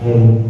Hare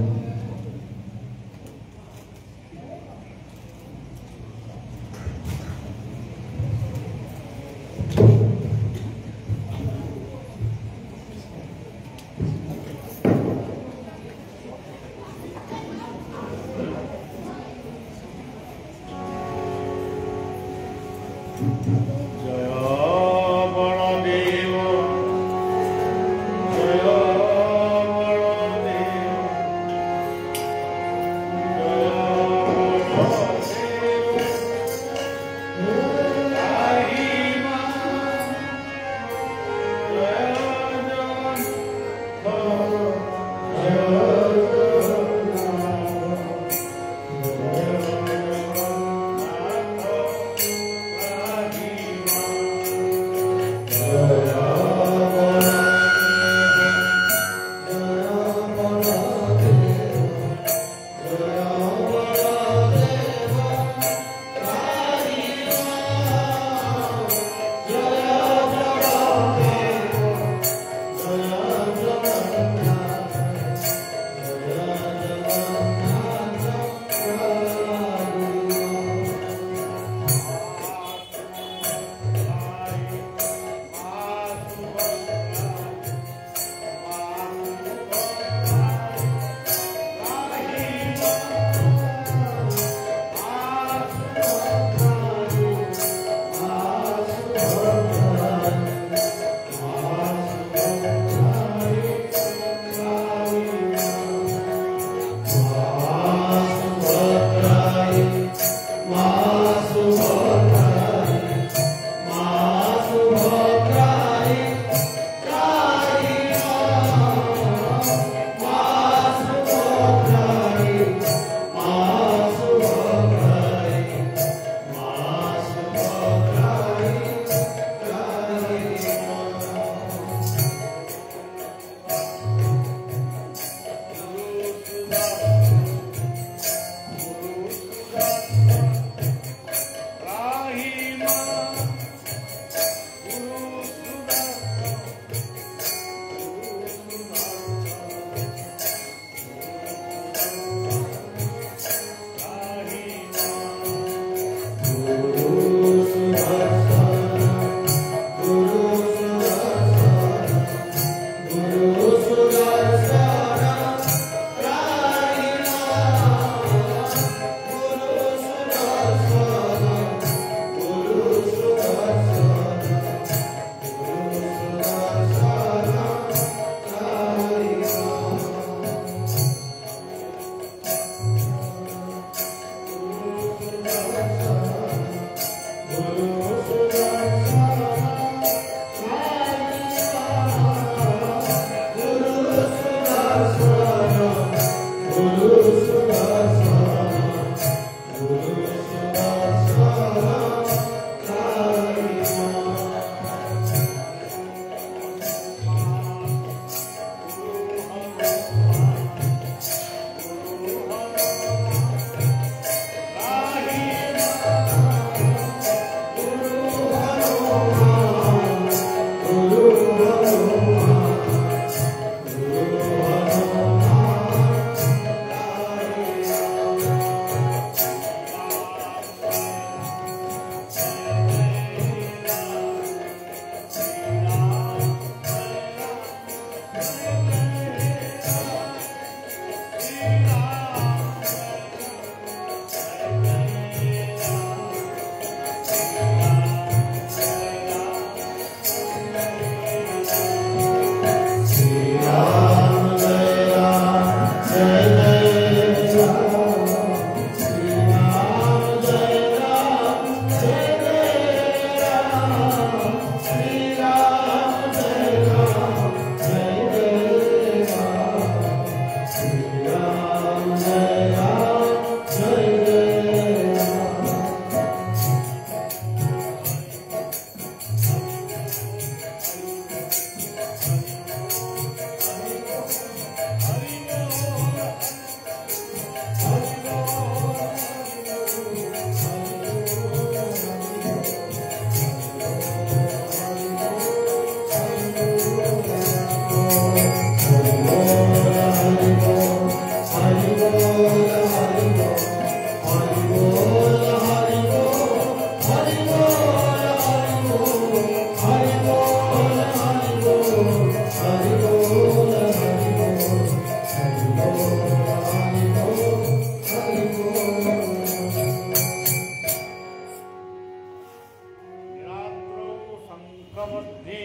बुद्धि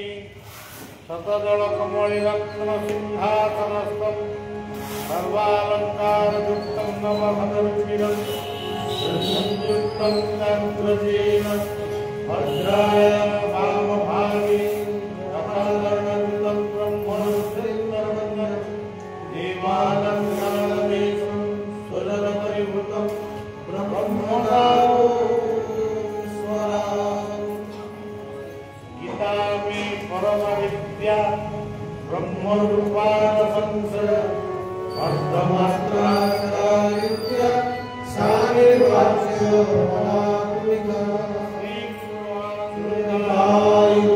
शतदल कमलिरत्न सिंहासनस्थं सर्वालंकारयुक्तं नवहदरुचिरं संयुक्तं चन्द्रसेन भद्राय वामभागे कमलवर्णं ब्रह्मणोत्तरवन्दनं देवालंकारमेषं सुरपरिभूतं ब्रह्मणारो परम विद्या ब्रह्म रूपान संशय अर्धमात्रा विद्या सानिर्वाच्य महात्मिका श्री गुरुवायुलायु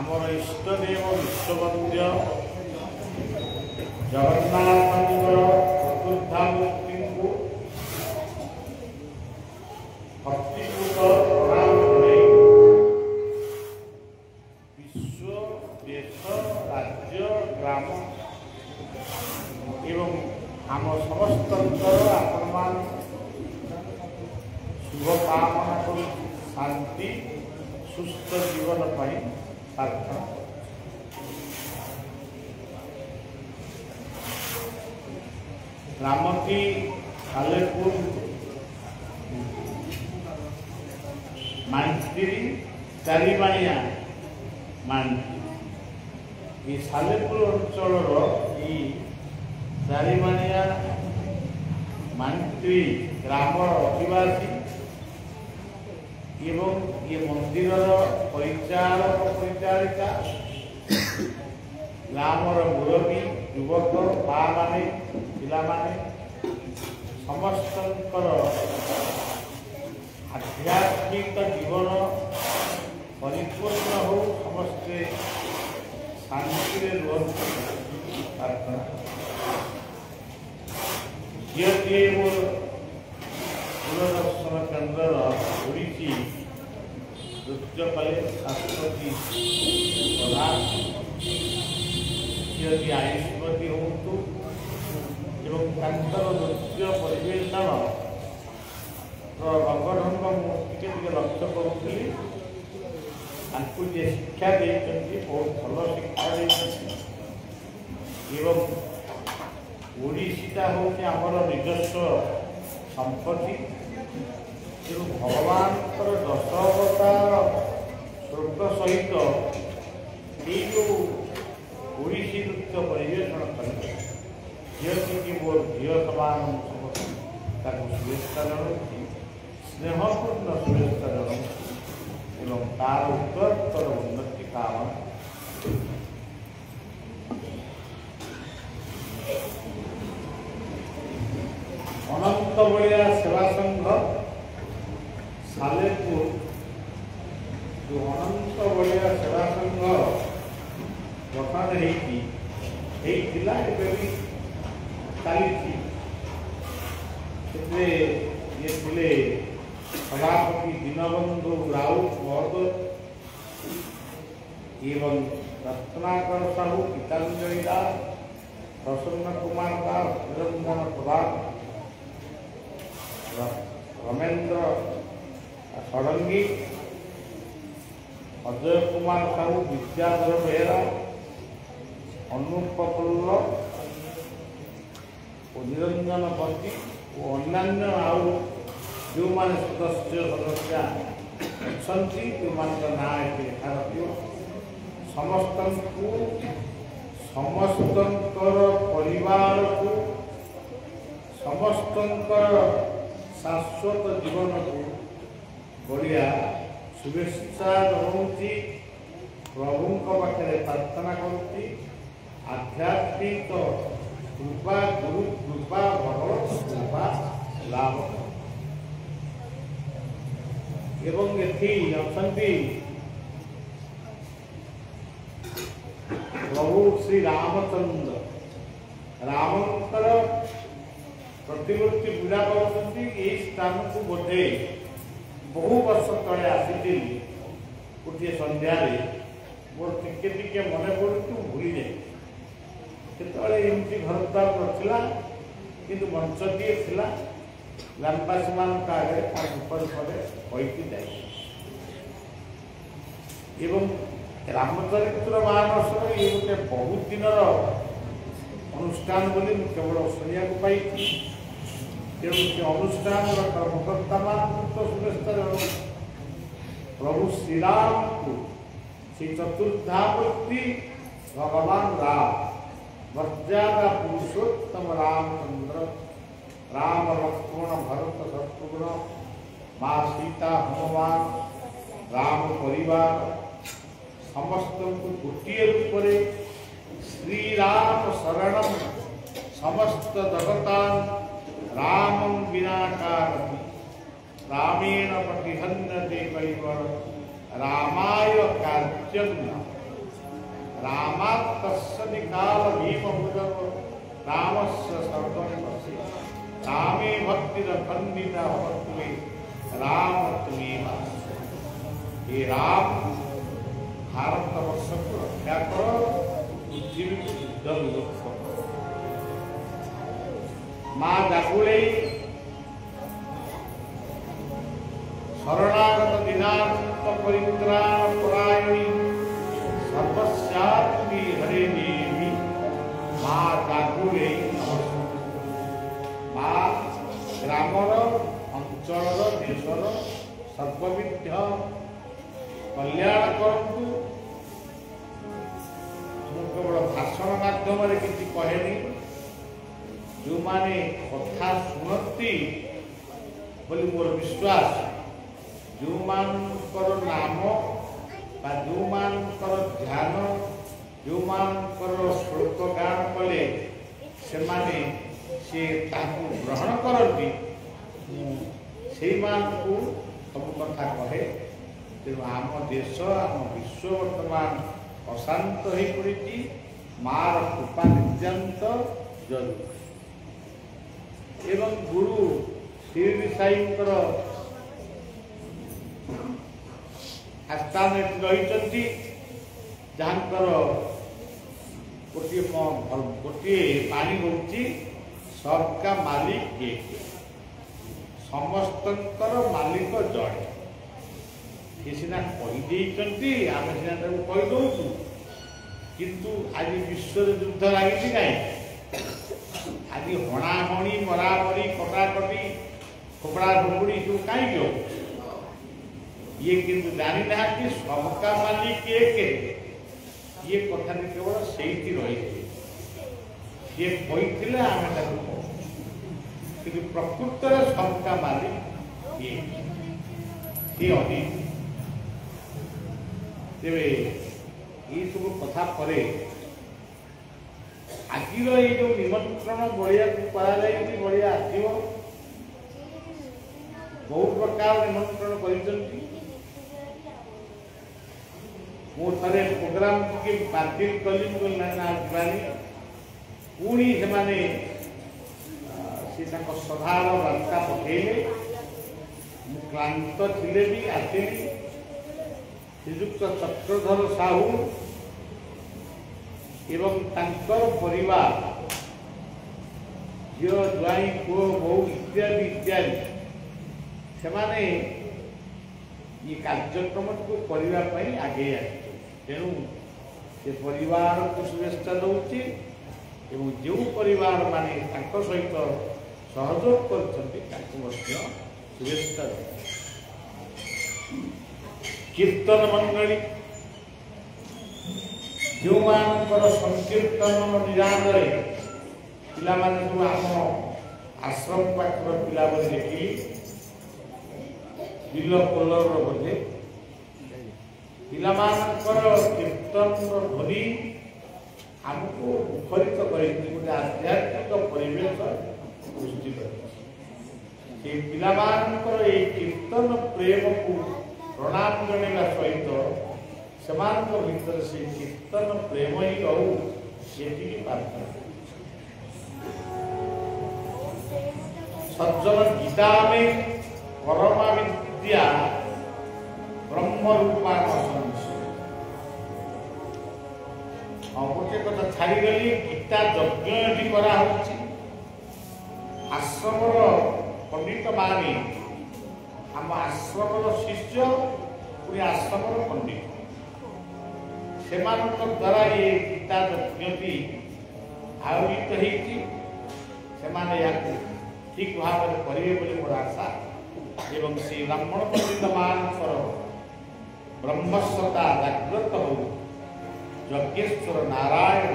आमर इष्टदेव विश्ववन्द्य जगन्नाथ चतुर्धा मूर्ति को भक्तिपूत प्रणाम करे विश्व देश राज्य ग्राम एवं आम समस्त आपण शुभ कामना कर शांति सुस्थ जीवन पाई प्रार्थना रामती सालेपुर मानसिरी चारिबाणिया मानसिरी सालेपुर अंचल चारिबाणिया मानसिरी ग्राम अधिवासी एवं ये मंदिर परिचारक परिचारिका ग्रामर मुरबी युवक बा माने पिला माने समस्त आध्यात्मिक जीवन परिपूर्ण हो समस्ते शांति प्रार्थना जी मोर दूरदर्शन केन्द्र ओडिसी नृत्य कले शाश्वती प्रधान सी आयुष्मती हूँ एवं नृत्य परिवेशन रंगढंग मुझे लक्ष्य करूँ शिक्षा देते बहुत भल शिक्षा एवं ओडिशीटा हूँ आमर निजस्व संपत्ति भगवान दश अवतार स्वर्ग सहित ये जो ओडिशी नृत्य परिवेशन करें झील मोर झील समान शुभेच्छा जनाऊँ स्नेहपूर्ण शुभेच्छा जनाऊँ एवं तार उत्तरोत्तर उन्नति कामना अनंत बलिया सेवा संघ सालेपुर जो अनंत बलिया सेवा संघ गठन चली ये सभापति दीनबंधु राउत महोदय एवं रत्नाकर साहू गीतांजलि दास प्रसन्न कुमार दास निरंजन प्रधान रमेन्द्र षडंगी अजय कुमार साहू विद्याधर बेहरा अनुपल्ल निरंजन बंदी और अन्य आउ जो माने सदस्य अच्छा जो मान ना लिखा रखियो समस्त परिवार को समस्त शाश्वत जीवन को बढ़िया शुभेच्छा जनाऊँगी प्रभु पाखे प्रार्थना करुँगी आध्यात्मिक कृपा गुरु कृपा भगवत कृपा लाभ एवं ये प्रभु श्री रामचंद्र रामंकर प्रतिमूर्ति पूजा करते स्थान को बोधे बहु वर्ष तले आसी गोटे सन्धार मोर टिके मन पड़ू भूली जाए एमती घर द्वार नथिला किंतु मंचटीए थिला ग्रामवासी मान आगे ऊपर कहीकि जाए एवं रामचरित्र मानस ये गोटे बहुत दिन अनुष्ठान बोली केवल शुणा पाई तेणु से अनुष्ठान कर्मकर्ता मान तो शुभेच्छा प्रभु श्रीराम को श्री चतुर्धामूर्ति भगवान राम मर्यादा पुरुषोत्तम रामचंद्र राम लक्ष्मण भरत शत्रुघ्न माँ सीता हनुमान राम परिवार समस्त को गोटे रूप श्रीराम शरणम समस्त जगतान रामं विनाकारति रामेण प्रतिहन्यते कैवल रामाय कार्यं रामात् तस्य काल भीममुदक रामस्य सर्वं वशे रामे भक्तिरखण्डिता भवतु राम त्वमेव हे राम भारत वर्ष को रक्षा कर पृथ्वी को युद्ध विलुप्त माँ जागुले शरणागत दिनांत परित्राण परायणी सर्वस्यात्मी हरे देवी माँ जागुले माँ ग्रामर अंचल देशर सर्वविध कल्याण करतु केवल भाषण माध्यम किसी कहेनी जो माने कथा शुणती बोली मोर विश्वास जो मानकर नाम बा जो मानकर ध्यान जो मानकर श्लोक गान कले से माने से ताकू ग्रहण करती से मान को सब कथा कहे तेणु आम देश आम विश्व वर्तमान अशांत हो पड़ी मार कृपा नित्यांत जरूर एवं गुरु शिरडी साईंकर आस्थान रही जहाँकर गोटे पानी हूँ सबका मालिक एक समस्तर मालिक जड़े ये सीना कहीदे आम सीना कहीदू किंतु आज विश्व युद्ध लगी ना आज हणाहणी मरामरी कटाकटी खोपड़ा खोपड़ी सब कहीं हो ये किंतु जानी ना कि सबका मालिक एक ये कथा केवल से रही ये कही आम कि प्रकृत सबका मालिक ये अधिक तेरे ये सब कथा पर आज ये जो निमंत्रण बड़िया बड़िया आसव बहुत प्रकार निमंत्रण कर थे प्रोग्राम के बातिल कली जानी पुणी से सधार बार्ता पठेले क्लांत थे भी आसिली श्रीजुक्त चक्रधर साहू एवं तांकर परिवार झील ज्वाई पुओ बो इत्यादि इत्यादि से ये कार्यक्रम को करने आगे तेणु से परिवार को शुभेच्छा दूसरी जो परिवार माने सहित सहयोग कर शुभेच्छा कीर्तन मंडली जो मानकर संकीर्तन निरान पिला माने सब आम आश्रम पाखर पिला देखी बिल कलर बोधे पिला कीर्तन ध्वनि आमको मुखरित कर गोटे आध्यात्मिक परिवेश सृष्टि कर पिला कीर्तन प्रेम को प्रणाम जणा सहित से भीतर से कीर्तन प्रेम ही रहू ये प्रार्थना सज्जन गीता में परमा विद्या ब्रह्म रूपा गोटे कथा छाड़गली गीता यज्ञ करा आश्रम पंडित मानी आम आश्रम शिष्य पूरी आश्रम पंडित से द्वारा ये गीता यज्ञ आयोजित होती ठीक भाव में करेंगे बोली मोर आशा एवं श्री ब्राह्मण पंडित मानकर ब्रह्मस्वता जागृत हो यज्ञेश्वर नारायण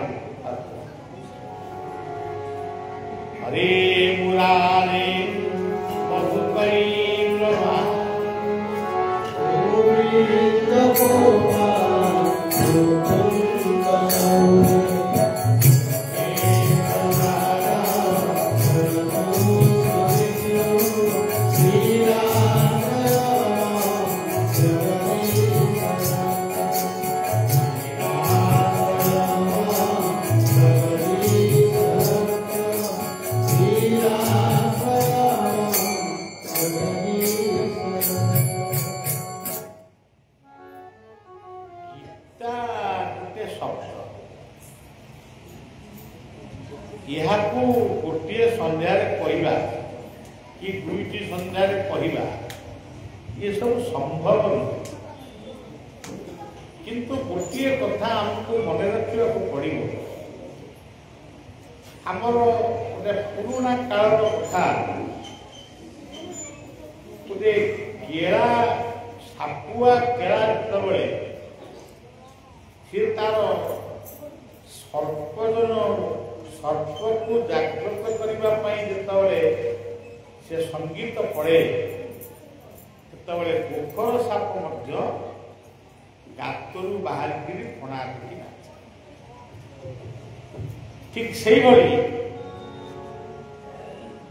हरे मुरारे मधुकरी गोटे संध्यार कहवा कि दुईटी संध्यार कहवा ये सब संभव नुहे किंतु गोटे कथा आमको मन रखा पड़ो आमर गोटे पुराना काल कथा गोटे केड़ा सापुआ केड़ा जो सी तार सर्पजन सर्प को जागृत करने जिते से संगीत पड़े सेतबे गोखर साप गातरू बाहर फणा करी नाचे ठीक से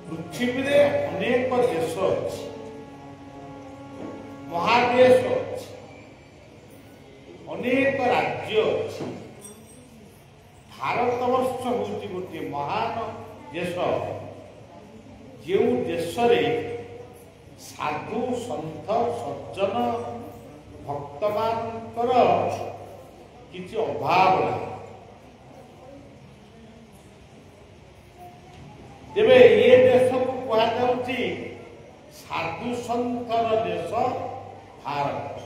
पृथ्वी रे अनेक देश अच्छी महादेश अच्छी अनेक राज्य अच्छी भारतवर्ष हूँ गोटे महान देश जो देश साधु सन्थ सज्जन भक्त मानकर किसी अभाव ना तेरे ये देश को कहुच्छी साधु सन्थर देश भारत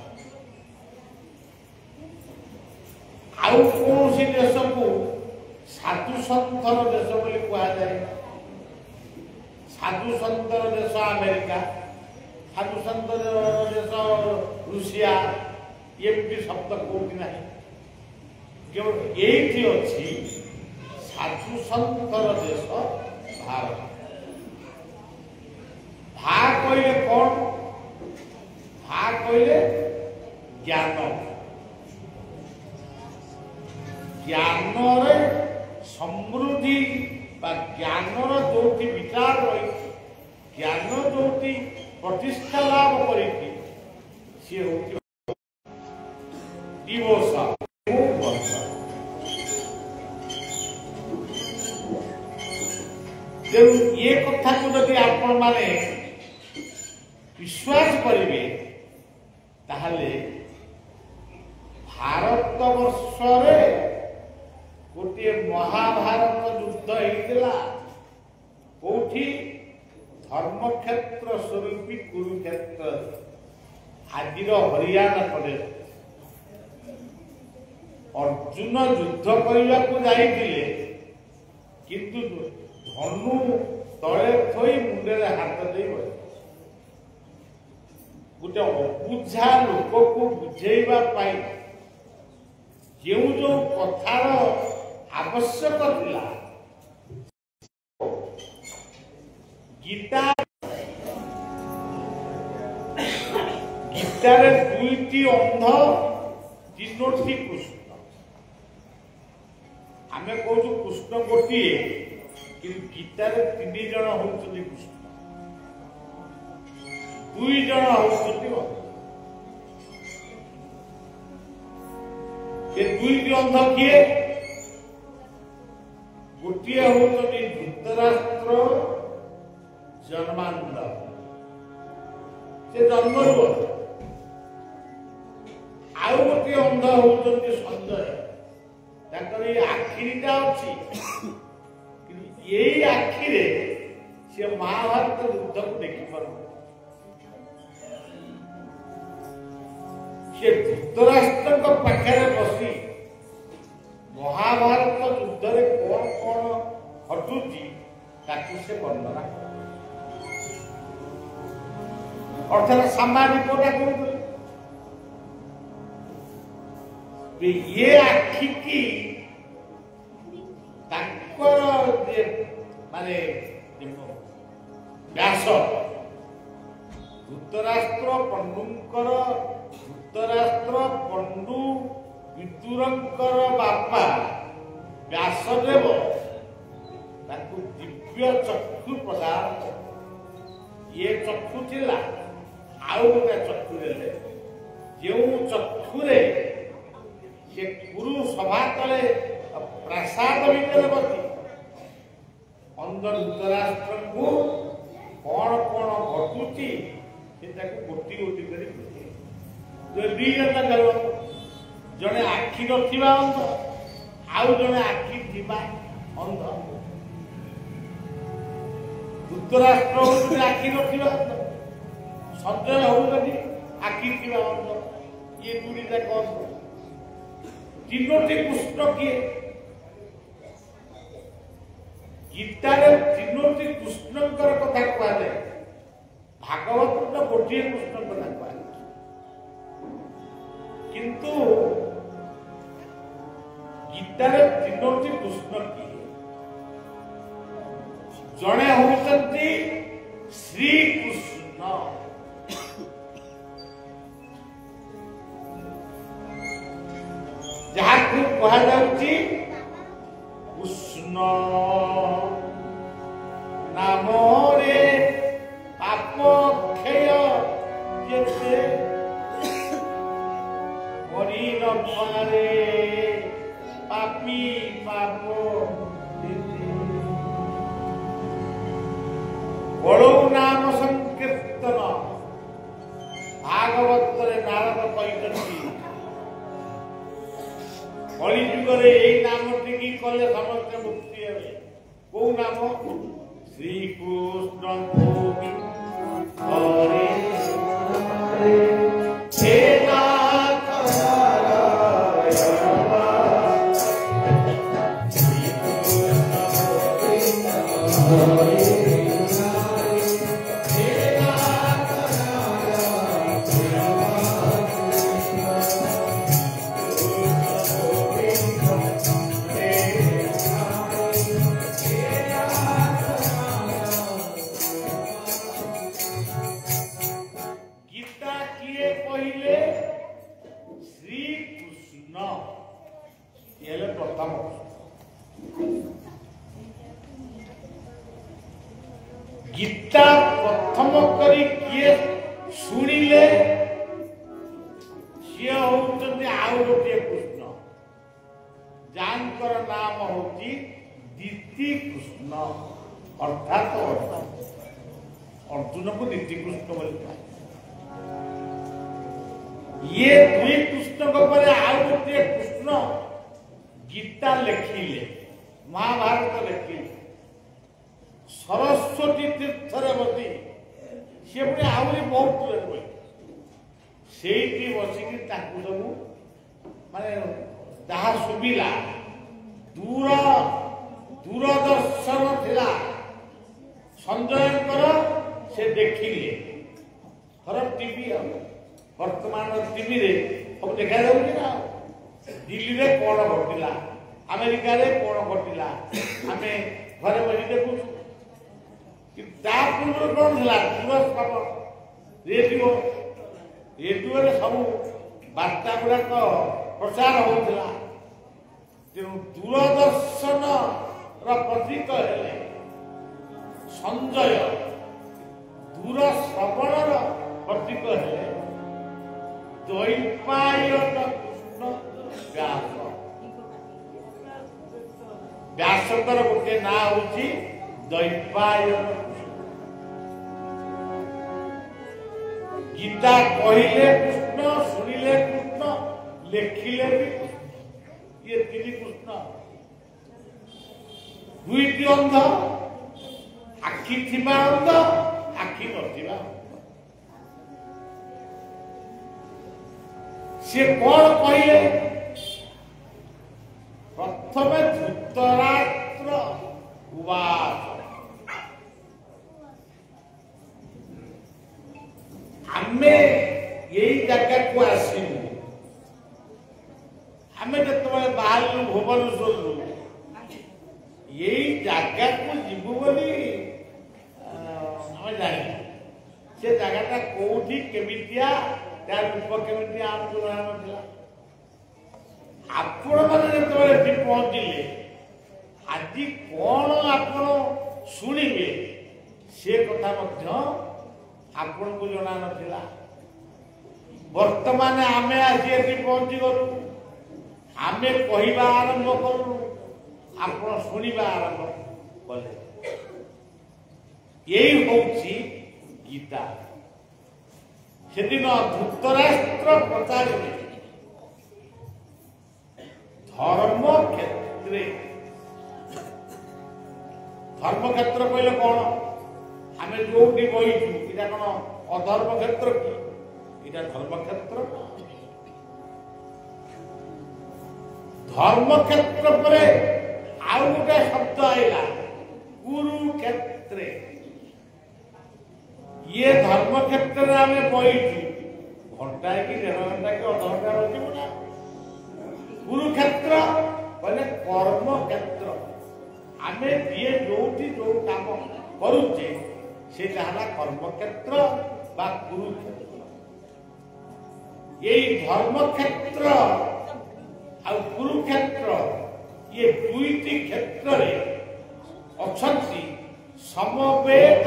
आउ कौन देश को साधु सन्थर देश बोली कहुए साधु सन्थर देश अमेरिका साधु सन्थ देश रूसिया एमती शब्द कौटी ना केवल ये अच्छी साधु सन्थर देश भारत भा कहले कौन भा कहले ज्ञान ज्ञान समृद्धि ज्ञानर जो विचार रही ज्ञान जो प्रतिष्ठा लाभ कर ये कथा को जब आपण माने विश्वास करेंगे ताहले भारत वर्ष गोटे महाभारत युद्ध होता कौटी धर्मक्षेत्र स्वरूपी कुरुक्षेत्र आज हरियाणा प्रदेश अर्जुन युद्ध करने को जाइए किंतु धनु तले थोई मुंडे हाथ दे गोटे अबुझा लोक को बुझेवा जो जो कथार आवश्यक थिला गीता गीतार दुईटी अंध तीनोटी कृष्ण आम कहूँ कृष्ण गोटे कि गीतार तीन जन होती कृष्ण दुई जन होती दुईटी अंध किए गोटे हूँ धृतराष्ट्र ଜନ୍ମାନନ୍ଦ ସେ ଜନ୍ମରୁ ଆଉ ଗୋଟିଏ ଅନ୍ଧ ହଉଛନ୍ତି ସଞ୍ଜୟ। ତାଙ୍କର ଏଇ ଆଖିଟା ଅଛି, କିନ୍ତୁ ଏଇ ଆଖିରେ ସେ ମହାଭାରତ ଯୁଦ୍ଧକୁ ଦେଖିପାରୁନି। ସେ ଧୃତରାଷ୍ଟ୍ରଙ୍କ ପାଖରେ ବସି ମହାଭାରତ ଯୁଦ୍ଧରେ କଣ କଣ ଘଟୁଛି ତାକୁ ସେ ବର୍ଣ୍ଣନା କରେ। ଅର୍ଥାତ୍ ସାମ୍ବାଦିକତା କରୁଥିଲେ। ଇଏ ଆଖିକି ତାଙ୍କର ମାନେ ବ୍ୟାସ ଧୃତରାଷ୍ଟ୍ର ପଣ୍ଡୁ ବିଦୁରଙ୍କର ବାପା ବ୍ୟାସଦେବ ତାଙ୍କୁ ଦିବ୍ୟ ଚକ୍ଷୁ ପ୍ରଦାନ କଲେ। ଇଏ ଚକ୍ଷୁ ଥିଲା, ଆଉ ଗୋଟେ ଚକ୍ଷୁ ଦେଲେ, ଯେଉଁ ଚକ୍ଷୁରେ ସେ ଗୁରୁ ସଭା ତଳେ ପ୍ରାସାଦ ଭିତରେ ବସି ଅନ୍ଧ ଧୃତରାଷ୍ଟ୍ରଙ୍କୁ କଣ କଣ ଘଟୁଛି ସେ ତାକୁ ଗୋଟି ଗୋଟି କରି ଦି ଜଣ ଜଣେ ଆଖି ନଥିବା ଅନ୍ଧ, ଆଉ ଜଣେ ଆଖି ଥିବା ଅନ୍ଧ। ଧୃତରାଷ୍ଟ୍ର ହଉଛନ୍ତି ଆଖି ନଥିବା ଅନ୍ଧ, ସଞ୍ଜୟ ହଉଛନ୍ତି ଆଖି ଥିବା ଅନ୍ଧ। ଇଏ ଦୁଇଟା କଣ ତିନୋଟି କୃଷ୍ଣ କିଏ? ଗୀତାରେ ତିନୋଟି କୃଷ୍ଣଙ୍କର କଥା କୁହାଯାଏ, ଭାଗବତରେ ଗୋଟିଏ କୃଷ୍ଣ କଥା କୁହାଯାଏ। କିନ୍ତୁ ଗୀତାରେ ତିନୋଟି କୃଷ୍ଣ କିଏ? ଜଣେ ହଉଛନ୍ତି ଶ୍ରୀକୃଷ୍ଣ, ଯାହାକୁ କୁହାଯାଉଛି କୃଷ୍ଣ ନାମରେ ପାପ କ୍ଷୟ ଯେତେ ହରିରେ ପାପୀ ପାପ ବଳଉ ନାମ ସଂକୀର୍ତ୍ତନ। ଭାଗବତରେ ନାରଦ କହିଛନ୍ତି କଳି ଯୁଗରେ ଏଇ ନାମଟିକି କଲେ ସମସ୍ତେ ମୁକ୍ତି ହେବେ। କୋଉ ନାମ? ଶ୍ରୀକୃଷ୍ଣ ହରେ गीता प्रथम करी किए शुणिले सी होउचंदी आउ गोटे कृष्ण, जानकर नाम होची दीति कृष्ण, अर्थात अर्जुन को दीति कृष्ण बोलते। ये दुई कृष्ण को परे आउ गोटे कृष्ण गीता लिखिले, महाभारत लिखिले। सरस्वती तीर्थरे बसी सी पुणी आहरी बहुत दूर से बसिक सब माने जहाँ सुविला दूरदर्शन थिला संजयकर से देखिले थर टीवी वर्तमान टीवी रे सब देखा जाऊँगी ना दिल्ली रे कौन घटिला अमेरिका रे कौन घटिला आम घरे बस देखु पूर्व कौन था रेडियो रेडियो सब बार्ता गुड़ाक प्रचार होता तेणु दूरदर्शन प्रतीक है संजय, दूर श्रवण प्रतीक है द्वैपायन कृष्ण व्यास। व्यासकर गोटे ना हूँ द्वैपायन गीता कहले कृष्ण शुणिले कृष्ण लेखिले भी कृष्ण ये तीन कृष्ण दुईटी अंध आखि थिबा अंध आखि नथिबा से कौन कहले प्रथम धृतराष्ट्र उवाच आमे यही जगह को आसिलु आमे जतबे बाहर भुवनेश्वर यही जगह को जीवु बोली आमे जानि से जगहटा कोठी केमितिया तार रूप केमितिया आमको जଣା नथिला आपण माने जतबे एठी पहुंचिले आदि कोन आपण सुनिबे से कथा मध्य आपण को जଣା नथिला वर्तमान आमे आसी एठी पहुंची गलु आमे कहिबा आरंभ करू आपण सुनिबा आरंभ कले यही होउची गीता सेदिन धृतराष्ट्र पचारिले धर्म क्षेत्र कहले कौन आम जो बहीचु इटा कौन अधर्म क्षेत्र कि इटा धर्म क्षेत्र धर्म क्षेत्र पर आउ गोटे शब्द आईला कुरुक्षेत्र ये धर्म क्षेत्र में आम बहीचु घंटा कि 1.5 घंटा कि अध घंटा रही ना कुरुक्षेत्र कहले कर्म क्षेत्र आमे दिए जोटी जो काम करूचे से जहां कर्म क्षेत्र बा कुरुक्षेत्र यही धर्म क्षेत्र और कुरुक्षेत्र ये दुईटी क्षेत्र रे अछंती समवेत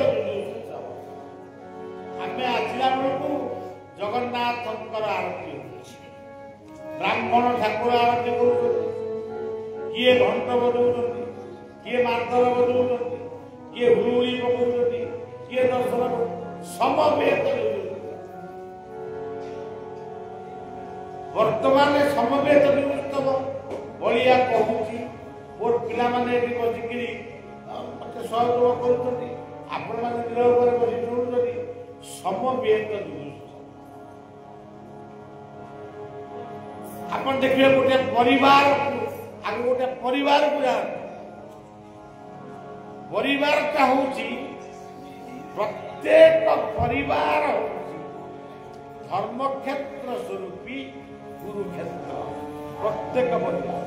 आमे आजिला बेलू जगन्नाथंकर आरती ब्राह्मण ठाकुर आरती कर किए घंट बजाऊँ किए मार्दल बजाऊँ किए हुलुहुली पकाउँ किए दर्शन समवेत वर्तमान समवेत उत्सव बलिया कहूँ मोर पिला माने बसिकी मत सहयोग कर आपण मैंने दिल बस जोड़ी समवेत अपन देखिए गोटे परिवार आगे गोटे परिवार को जान परिवार का होची प्रत्येक परिवार धर्म क्षेत्र स्वरूपी कुरुक्षेत्र प्रत्येक परिवार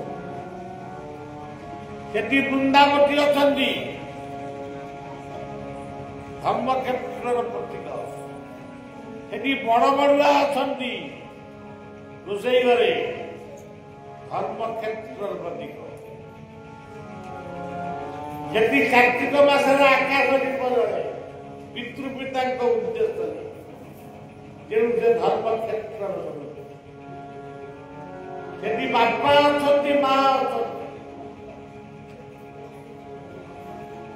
सेठी वृंदावती अछंती धर्म क्षेत्र प्रतीक सेठी बड़ बड़ुआ अछंती रोषई घरे धर्म क्षेत्र प्रतीक यदि कार्तिक मासर आकाश दीप जड़े पितृपिता उद्देश्य तेणु से धर्म क्षेत्र यदि बापा अच्छा माँ अच्छा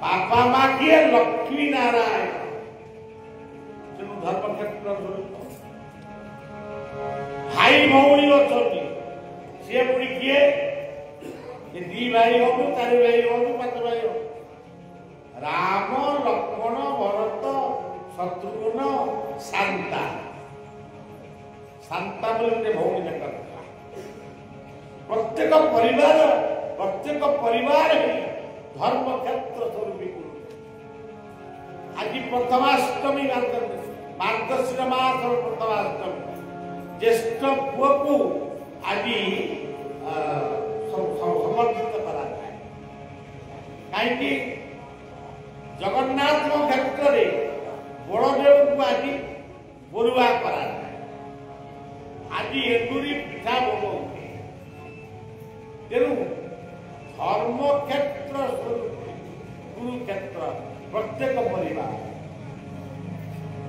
बापा माँ किए लक्ष्मी नारायण तेणु धर्म क्षेत्र भाई भौणी अच्छा सी पुणी किए दी भाई हूँ 4 भाई हूँ 5 भाई हूँ राम लक्ष्मण भरत शत्रुघ्न शांता शांता बोले भौणी जगह प्रत्येक परिवार धर्म क्षेत्र स्वरूपी आज प्रथमाष्टमी मार्गशीर मास प्रथमाष्टमी ज्येष्ठ पुआ को आज समर्पित करा कहीं जगन्नाथ क्षेत्र में बड़देव को आज बरुआ करा आज एंडुरी पिठा भोग तेणु धर्म क्षेत्र कुरुक्षेत्र प्रत्येक परिवार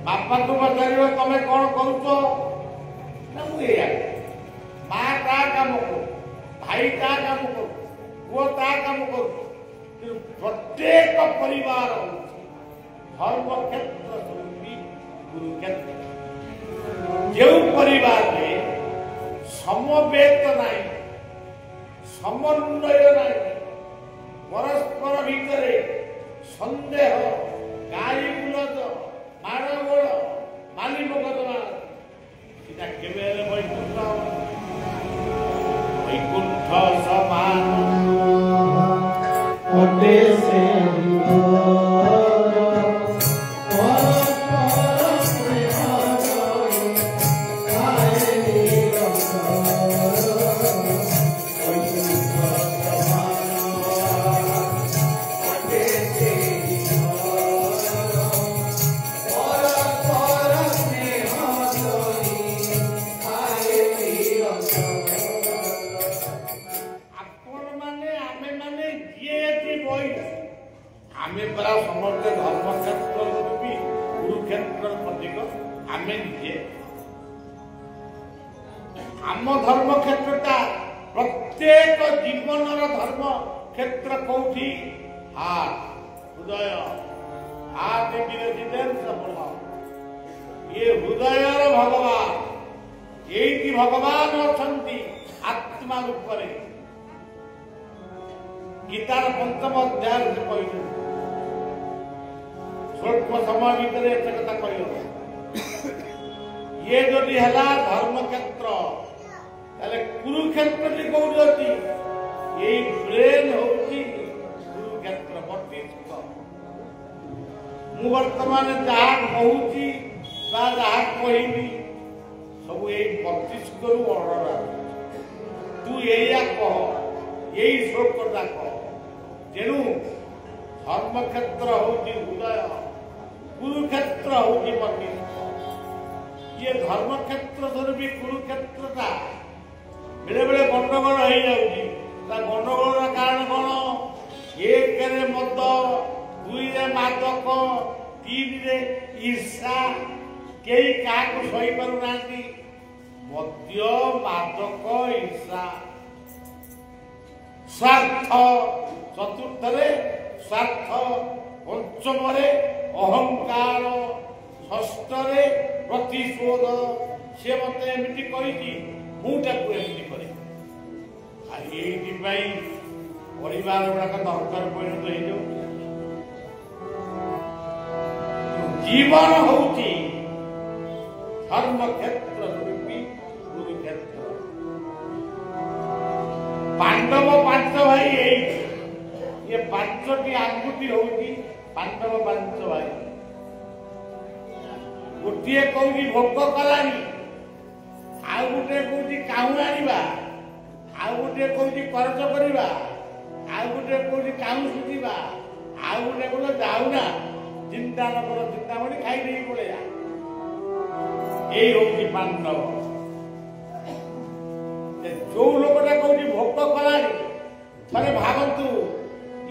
बापा को पचार तुम कौन करुच माँ ता काम कर भाई ता काम कर पुओ ता काम कर प्रत्येक परिवार धर्म क्षेत्र स्वरूपी कुरुक्षेत्र जो परिवार में समवेत नहीं समन्वय नहीं परस्पर भितर सन्देह गाली गुलज माड़गोल माली मोकदमा इटा केबे वैकुंठ वैकुंठ समान ओटे से आमे परा समस्त धर्म क्षेत्र रूपी कुरुक्षेत्र प्रतीक आमे निजे आम धर्म क्षेत्रटा प्रत्येक जीवनर धर्म क्षेत्र कौटी हार्ट हृदय हार्ट रेजिडेंस ये हृदयर भगवान ये भगवान अछंती आत्मा रूप में गीतार पंचम अध्याय से कहते स्वल्प समय भितर एत कथा कह ये जदि है धर्म क्षेत्र कुरुक्षेत्र भी कौन अच्छी ये ब्रेन होती कुरुक्षेत्र मस्तिष्क मु वर्तमान जहाँ कहूँ जहाँ कहबी सब ये मस्तिष्क वर्णना तू या कह यही श्लोकटा कह तेणु धर्मक्षेत्र हूँ हृदय कुरुक्षेत्र हूँ मस्तिष्क ये धर्मक्षेत्र भी कुरुक्षेत्रटा बेले बेले गंडगोल हो जाऊँगी गंडगोल कारण कौन एक मद दुई मादक तीन ईर्षा कई क्या सही पारना मद्य मादक ईर्षा स्वार्थ चतुर्थ स्वार्थ पंचम अहंकार षष्ठ प्रतिशोध सी मत एमती कही मुझे करे परिवार गुड़ाक दरकार परिणत हो जीवन हूँ धर्म क्षेत्र रूपी कुरुक्षेत्र पांडव पांच भाई ये पांचटी आंगुठी होगी पांडव पांच भाई गोटे कौटी भोग कलानी आउ गोटे कौटी काहू आनिबा आउ गोटे कौटी खर्च करिबा आउ गोटे कौटी काहू सुधिबा आउ गोटे बोल जाऊना चिंता न कर चिंतामणि खाई नहीं पड़ेगा यही होगी पांडव जो लोकटा कौटी भोग कलानी थे भावतु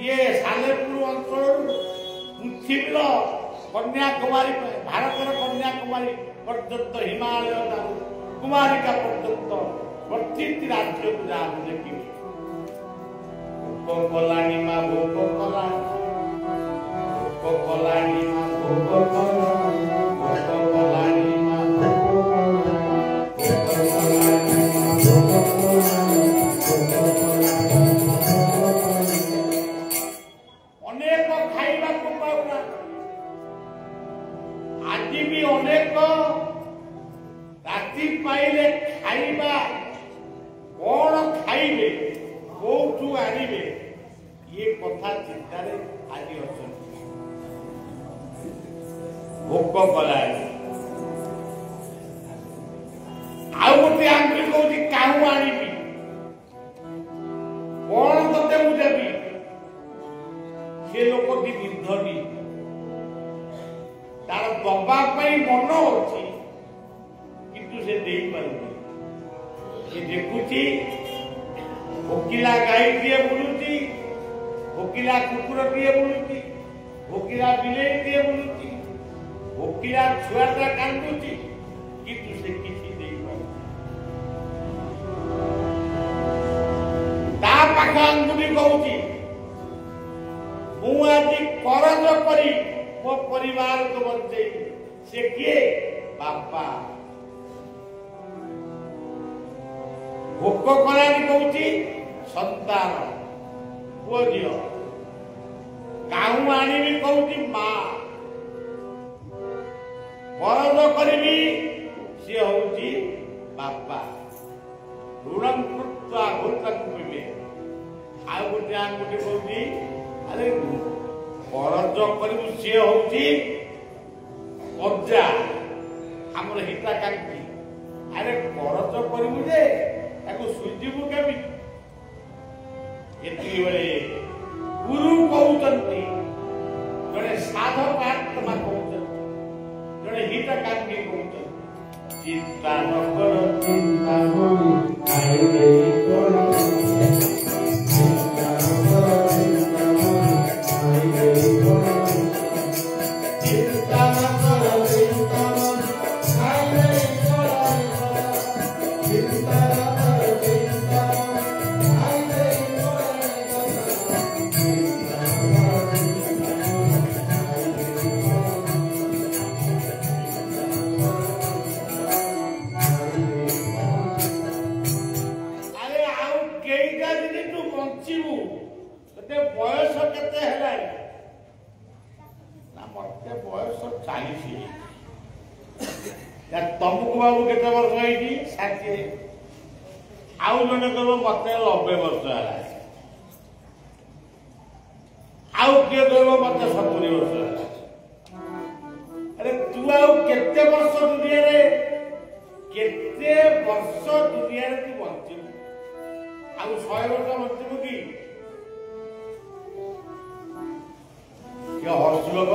ये सालेपुर अंचल पृथ्वीर कन्याकुमारी भारत कन्याकुमारी पर्यंत हिमालय कुमारिका पर्यंत प्रति राज्य को जहाँ देखिए भोग कलानी माँ भोग कलानी भोग कलानी माँ भोग कलानी भोग कलानी माँ अनेक खाइबा को पाउना आज भी अनेक राति पाइले खाइबा कौन खाइबे कौटू आनिबे ये कथा चिंतार आज अच्छा भोग कलानी आउ गोटे आंगुरी कौटी काहू आनिबी कौन तते मु देबी से लोकटी निर्धनी तार दबा मन अच्छी किंतु से दे पारुनी ये देखुची भोकिला गाई दिए बुलुची भोकिला कुकुर दिए बुलुची भोकिला बिलेई दिए बुलुची भोकिला छुआटा कांदुची किंतु से किसी दे पारुनी ता पाख आंगुली कहूची मु आज करज करी मो परिवार को बचे से किए बापा भोक कलानी कौन संतान पुओ झील काहू आनी कौन माँ परज करी सी हूँ बापा ऋण कृत्वा घोषे आ गोटे कौन अरे परज कर सी हूँ कब्जा आमर हिताकांक्षी अरे करज करू जे सुझिबू केमी बेले गुरु कहते जड़े साधक आत्मा कहते जड़े हितकांक्षी कहते चिंता न कर चिंता बयस के बयस 40 तुमको बाबू के वर्ष है 60 आउ जने कहो मत 90 वर्ष है आउ किए कहो मत 70 वर्ष है अरे तू आउ केते वर्ष दुनिया रे केते वर्ष दुनिया रे तू बंचिबू आउ 100 वर्ष बंचिबू की हर्ष लोक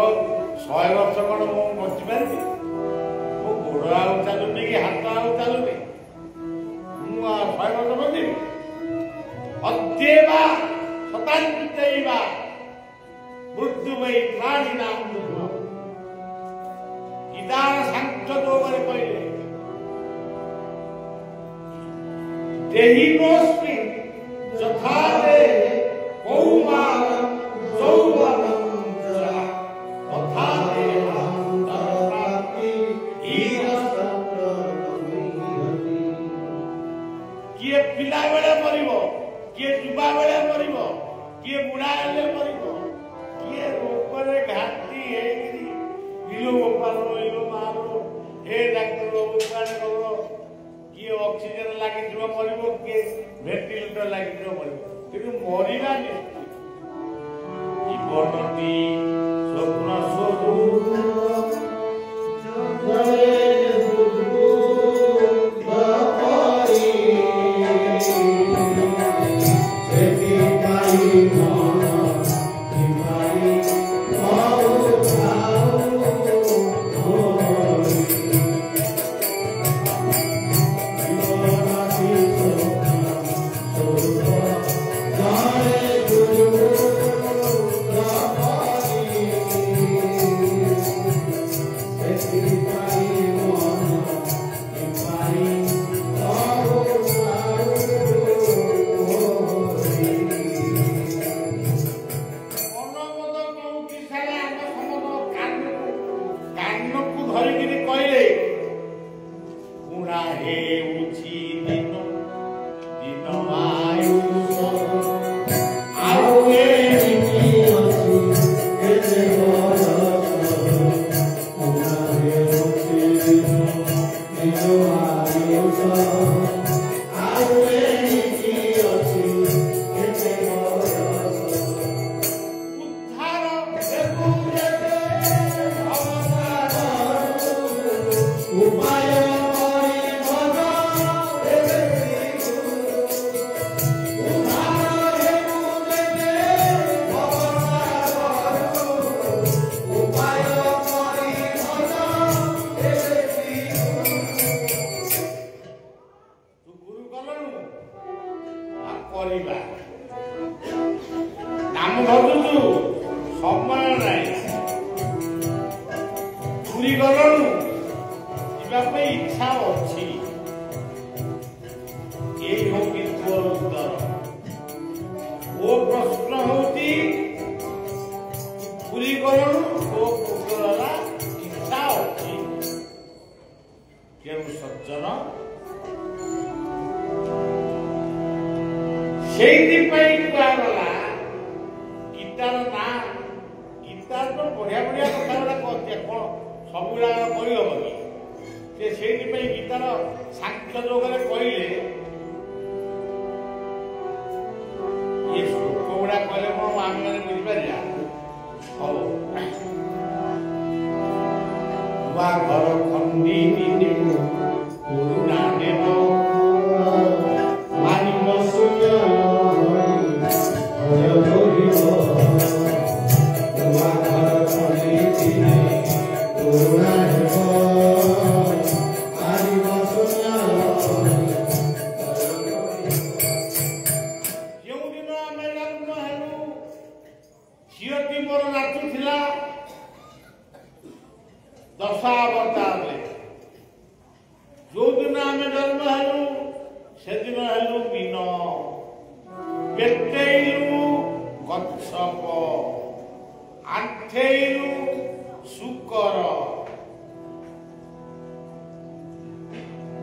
100 वर्ष कौन बची पारि मो गोड़ आउ चलुनी कि हाथ आउ चलुनी मुझे 100 वर्ष बची अद्येवा शतान्वितैवा मृत्युमयी प्राणी नाम इदार सांख्य दोबरे कहले देहिनोस्मि यथा ते कौमारं यौवनं किए पिला बेले मरिब किए युवा बेले मरिब किए बुढ़ा हेले मरिब किए रोगरे घाटी हेकरी इलो गोपालो इलो मारो ए डाक्टर उपकार करो किए ऑक्सीजन लागि जीव मरिब किए वेंटिलेटर लागि जीव मरिब किंतु मरिबा निश्चित जीवनटी स्वप्न स्वरूप ସେଇଥିପାଇଁ କୁହାଗଲା ଗୀତାର ନାଁ। ଗୀତାର ତ ବଢିଆ ବଢିଆ କଥା ଗୁଡା କହନ୍ତି, କଣ ସବୁଗୁଡାକ କହିହବ କି? ସେ ସେଇଥିପାଇଁ ଗୀତାର ସାଂଖ୍ୟ ଯୋଗରେ କହିଲେ ଏ ଶ୍ଲୋକ ଗୁଡା କହିଲେ କଣ ଆମେ ମାନେ ବୁଝିପାରିବା? ହଉ, ନୂଆ ଘର ଖଣ୍ଡି ଦିନେ ପୁରୁଣା ଦେବ ମାନିବ ସୂର୍ଯ୍ୟ ନୂଆ ଘର ଖଣ୍ଡି ଦିନେ ପୁରୁଣା ଦେବ ମାନିବ ସୂର୍ଯ୍ୟ। ଯେଉଁଦିନ ଆମେ ଜନ୍ମ ହେଲୁ ଝିଅଟି ମୋର ନାଚୁଥିଲା ଦଶାବତାରରେ। ଯୋଉଦିନ ଆମେ ଜନ୍ମ ହେଲୁ ସେଦିନ ହେଲୁ ମୀନ। ପେଟେଇରୁ କଚ୍ଛପ, ଆଣ୍ଠେଇରୁ ଶୂକର।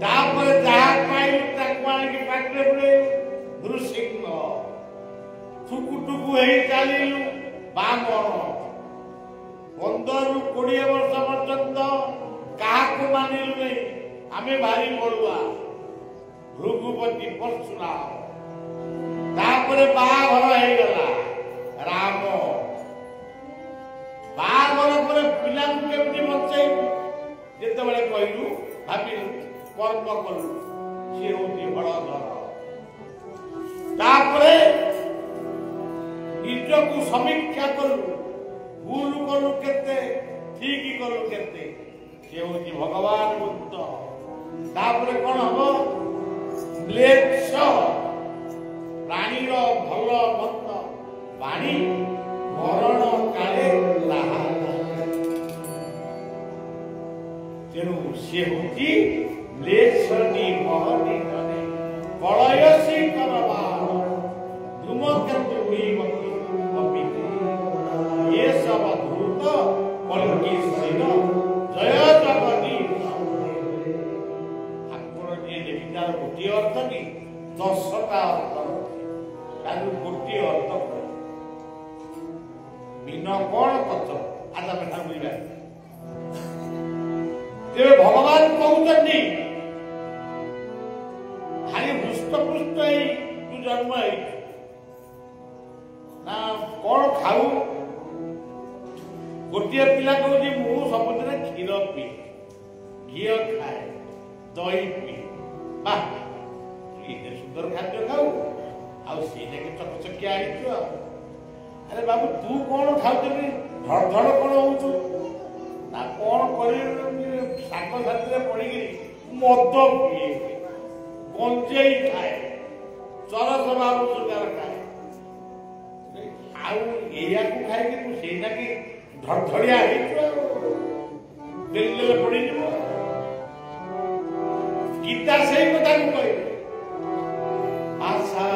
ତାପରେ ଯାହା ପାଇଲୁ ତାକୁ ଆଣିକି ପାଟିରେ ପୁରେଇଲୁ ନୃସିଂହ। ଠୁକୁଠୁକୁ ହେଇ ଚାଲିଲୁ ବାମନ। 15ରୁ 20 ବର୍ଷ ପର୍ଯ୍ୟନ୍ତ କାହାକୁ ମାନିଲୁ ନାହିଁ, ଆମେ ଭାରି ବଳୁଆ। ଭୃଗୁପତି ପରଶୁରାମ। ତାପରେ ବାହାଘର ହେଇଗଲା ରାମ। ବାହାଘର ପରେ ପିଲାଙ୍କୁ କେମିତି ବଞ୍ଚେଇବୁ ଯେତେବେଳେ କହିଲୁ ଭାବିଲୁ କର୍ମ କଲୁ, ସିଏ ହଉଛି ବଳଧର। ତାପରେ ନିଜକୁ ସମୀକ୍ଷା କଲୁ, ଭୁଲ କଲୁ କେତେ, ଠିକ କଲୁ କେତେ, ସେ ହଉଛି ଭଗବାନ ବୁଦ୍ଧ। ତାପରେ କଣ ହବ? ମ୍ଲେଚ୍ଛ ପ୍ରାଣୀର ଭଲ ମନ୍ଦ ବାଣୀ ମରଣ କାଳେ ତାହା। ତେଣୁ ସିଏ ହଉଛି ମ୍ଲେଚ୍ଛ ନିମହନି କଳୟସୀ କରବାଣ ଧୂମକେତୁ ये सब धूत कलकी सिर जय जगदीश। ठाकुर जी देखितार गोटे अर्थ कि 10टा अर्थ तार गोटे अर्थ मीन कौन कच आज आम ठाकुर बुझा। तेरे भगवान कहते खाली हृष्टपुष्ट तू जन्म ना कौन खाऊ? गोटे पिला कहूँ मु सबुदिन क्षीर पी, घी खाए, दही पी। बा सुंदर खाद्य खाऊ आगे चकचकिया आई। अरे बाबू तू कौन खाऊ? धड़ धड़ कौन हो ना कौन कर साग साथी पड़ी मद पिए, गंजेई खाए, चरस बाबू सुगार खाए। आया खाई तू सेना की धड़धड़िया पड़ी। गीता से कथा को कह आशा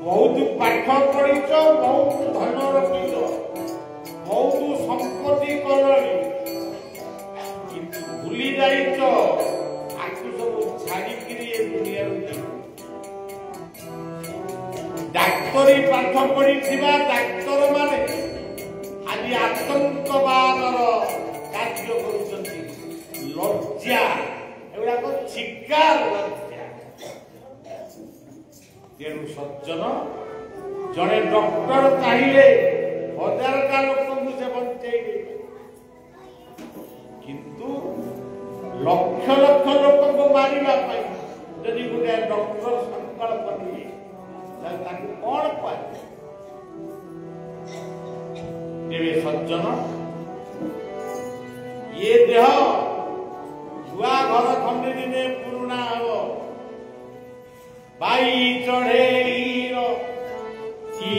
बहुत पाठ पढ़ीच, बहुत धन रखीच, बहुत संपत्ति कलनी, किंतु भूली जाइच आकु सब छाड़िकी दुनिया। डाक्तरी पाठ पढ़ी डाक्तर माने खाली आतंकवादर कार्य करुछंती। लज्जा एगुड़ाक छिका लज्जा। तेणु सज्जन जड़े डॉक्टर चाहिए 1000टा लोक से बंचे, किंतु लक्ष लक्ष लोक को मारिबा पाई जदि गोटे डॉक्टर संकल्प निए कौन पाए? तेरे सज्जन ये देह छुआ घर खंडे दिने पुरुणा हम बाई चढ़े की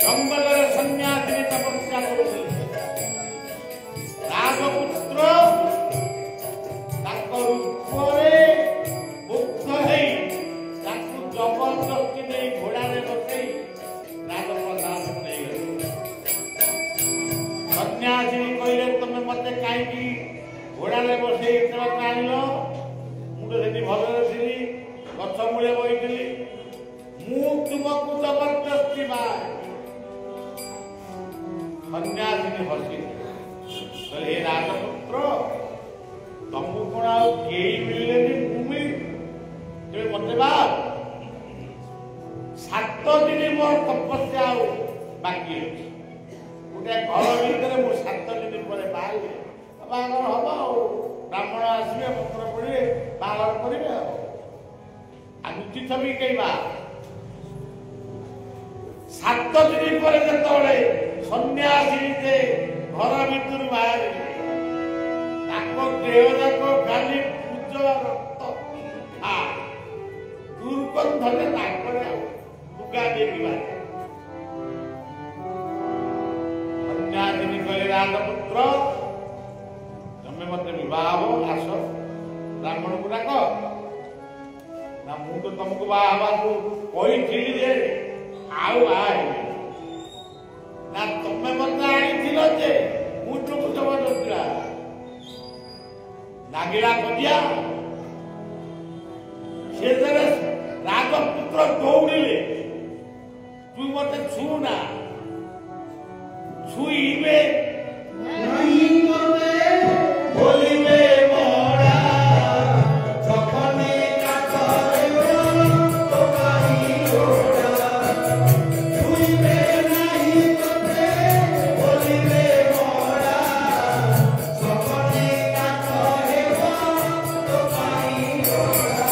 ଜଙ୍ଗଲରେ ସନ୍ନ୍ୟାସୀ ତପସ୍ୟା କରୁଥିଲେ। ରାଜପୁତ୍ର ତାଙ୍କ ରୂପରେ ମୁଗ୍ଧ ହେଇ ତାଙ୍କୁ ଜବରଦସ୍ତି ନେଇ ଘୋଡ଼ାରେ ବସେଇ ରାଜପ୍ରସାଦ ନେଇଗଲେ। ସନ୍ନ୍ୟାସୀ କହିଲେ ତମେ ମତେ କାହିଁକି ଘୋଡ଼ାରେ ବସେଇ ଏତେ ବାଟ ଆଣିଲ? ମୁଁ ତ ସେଠି ଭଲରେ ଥିଲି, ଗଛ ମୂଳେ ବଇଥିଲି, ମୁଁ ତୁମକୁ ଜବରଦସ୍ତି ବାଏ। ସନ୍ନ୍ୟାସୀ ହସିଲେ, କହିଲେ ହେ ରାଜପୁତ୍ର ତମକୁ କଣ ଆଉ କେହି ମିଳିଲେନି, ମୁଁ ମିଳିଲି, ତେବେ ମତେ ବାହା। 7 ଦିନ ମୋର ତପସ୍ୟା ଆଉ ବାକି ଅଛି। ଗୋଟେ ଘର ଭିତରେ ମୁଁ 7 ଦିନ ପରେ ବାହାରିଲେ ବାହାଘର ହବ ଆଉ। ବ୍ରାହ୍ମଣ ଆସିବେ, ପତ୍ର ପଡ଼ିବେ, ବାହାଘର କରିବେ ଆଉ। ଲୁଚି ଛବି କେହି ବାହା। 7 ଦିନ ପରେ ଯେତେବେଳେ ସନ୍ନ୍ୟାସୀ ଯେ ଘର ଭିତରୁ ବାହାରିଲେ ତାଙ୍କ ଦେହ ଯାକ ଖାଲି ପୂଜ ରକ୍ତ ଦୁର୍ଗନ୍ଧରେ ତାଙ୍କରେ ଆଉ ଲୁଗା ଦେଇକି ବାହାରିଲେ। ସନ୍ନ୍ୟାସିନୀ କହିଲେ ରାଜପୁତ୍ର ତମେ ମତେ ବିବାହ ହବ, ଆସ ବ୍ରାହ୍ମଣକୁ ଡାକ। ନା ମୁଁ ତ ତମକୁ ବାହା ହବାକୁ କହିଥିଲି ଯେ ଆଉ ବାହା ହେବି ନା, ତମେ ମତେ ଆଣିଥିଲ ଯେ ମୁଁ ତୁମକୁ ଜବରଦସ୍ତି ଲାଗିଲା କଜିଆ। ସେଥିରେ ରାଜପୁତ୍ର ଦୌଡ଼ିଲେ, ତୁ ମତେ ଛୁ ନା, ଛୁଇଁବେ नहीं तोते बोलिबे मोड़ा जखने काटरे तो काई ओड़ा छुईबे नहीं तोते बोलिबे मोड़ा जखने काटरे तो काई ओड़ा।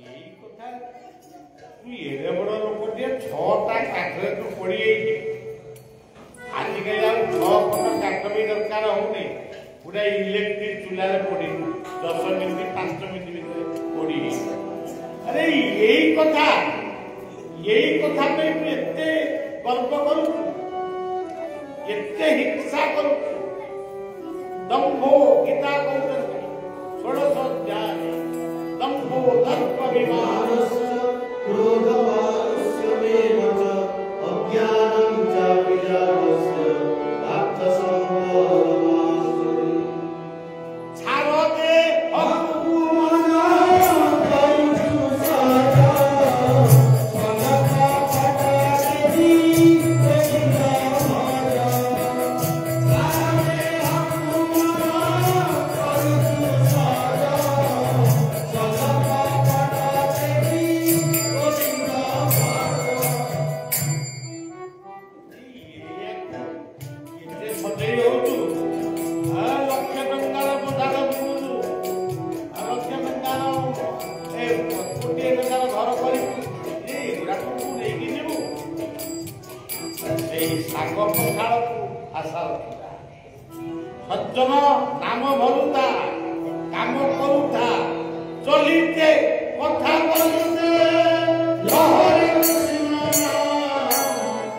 यही कथा तू एडे बड़ लोकटे 6टा काठरे तू पड़ी जाइए। आजिकल आउ 6 फुट काठ भी दरकार होने, पूरा इलेक्ट्रिक चूल्हा पड़ी 10 मिनिट 5 मिनिट भितर पड़ी। अरे यही कथा पे एते गर्व करू, एते हिंसा करू। दम्भो गीता कहते 16 अध्याय दम्भो दर्प विमान क्रोधवारुस्य मेव च अज्ञानं च विजातस्य भक्तसंगोरमासुरी। छाड़ते अकुमना करुषु साजा सनका पटादेवी कृष्ण भाजा। सारे अकुमना करुषु साजा सनका पटादेवी कृष्ण भाजा। ये सजई होतु लक्ष टंकार पदार बुझु, लक्ष टंकार ए कोटी टंकार घर करी एगुड़ा तू नहीं जीवु। शाग पखाड़ आशा रखा सज्जन नाम भरुता काम करुता चलिते कथा करुते लहरी कृष्ण नाम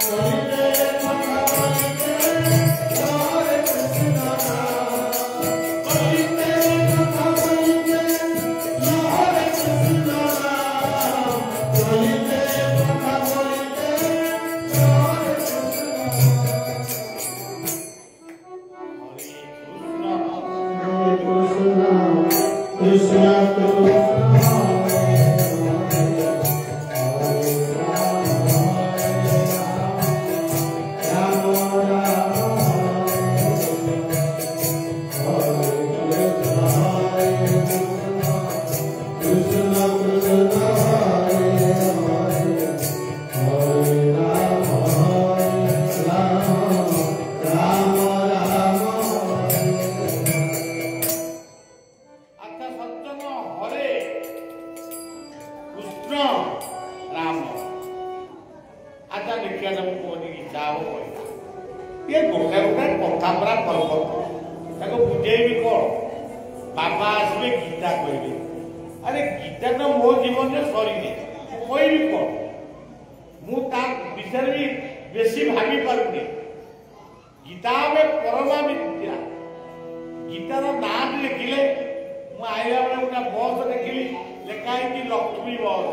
चलिते कथा करुते लहरी कृष्ण नाम चलिते कथा करुते लहरी कृष्ण नाम चलिते कथा करुते लहरी कृष्ण नाम। कृष्ण कृष्ण अच्छा सज्जन हरे कृष्ण राम। अच्छा देखिए तुम कौन गीता हो ये गोटे गोटे कथा पूरा पर्वत बुझेबी कौन बाबा आसवे गीता कहबे। अरे गीता तो मो जीवन में सरी कहबी कौन ମୁଁ ତା ବିଷୟରେ ବି ବେଶୀ ଭାବି ପାରୁନି। ଗୀତା ଆମେ ପରମା ବିଦ୍ୟା। ଗୀତାର ନାଁଟି ଦେଖିଲେ ମୁଁ ଆଇଲା ବେଳେ ଗୋଟେ ବସ୍ ଦେଖିଲି ଲେଖା ହେଇଛି ଲକ୍ଷ୍ମୀ ବସ୍।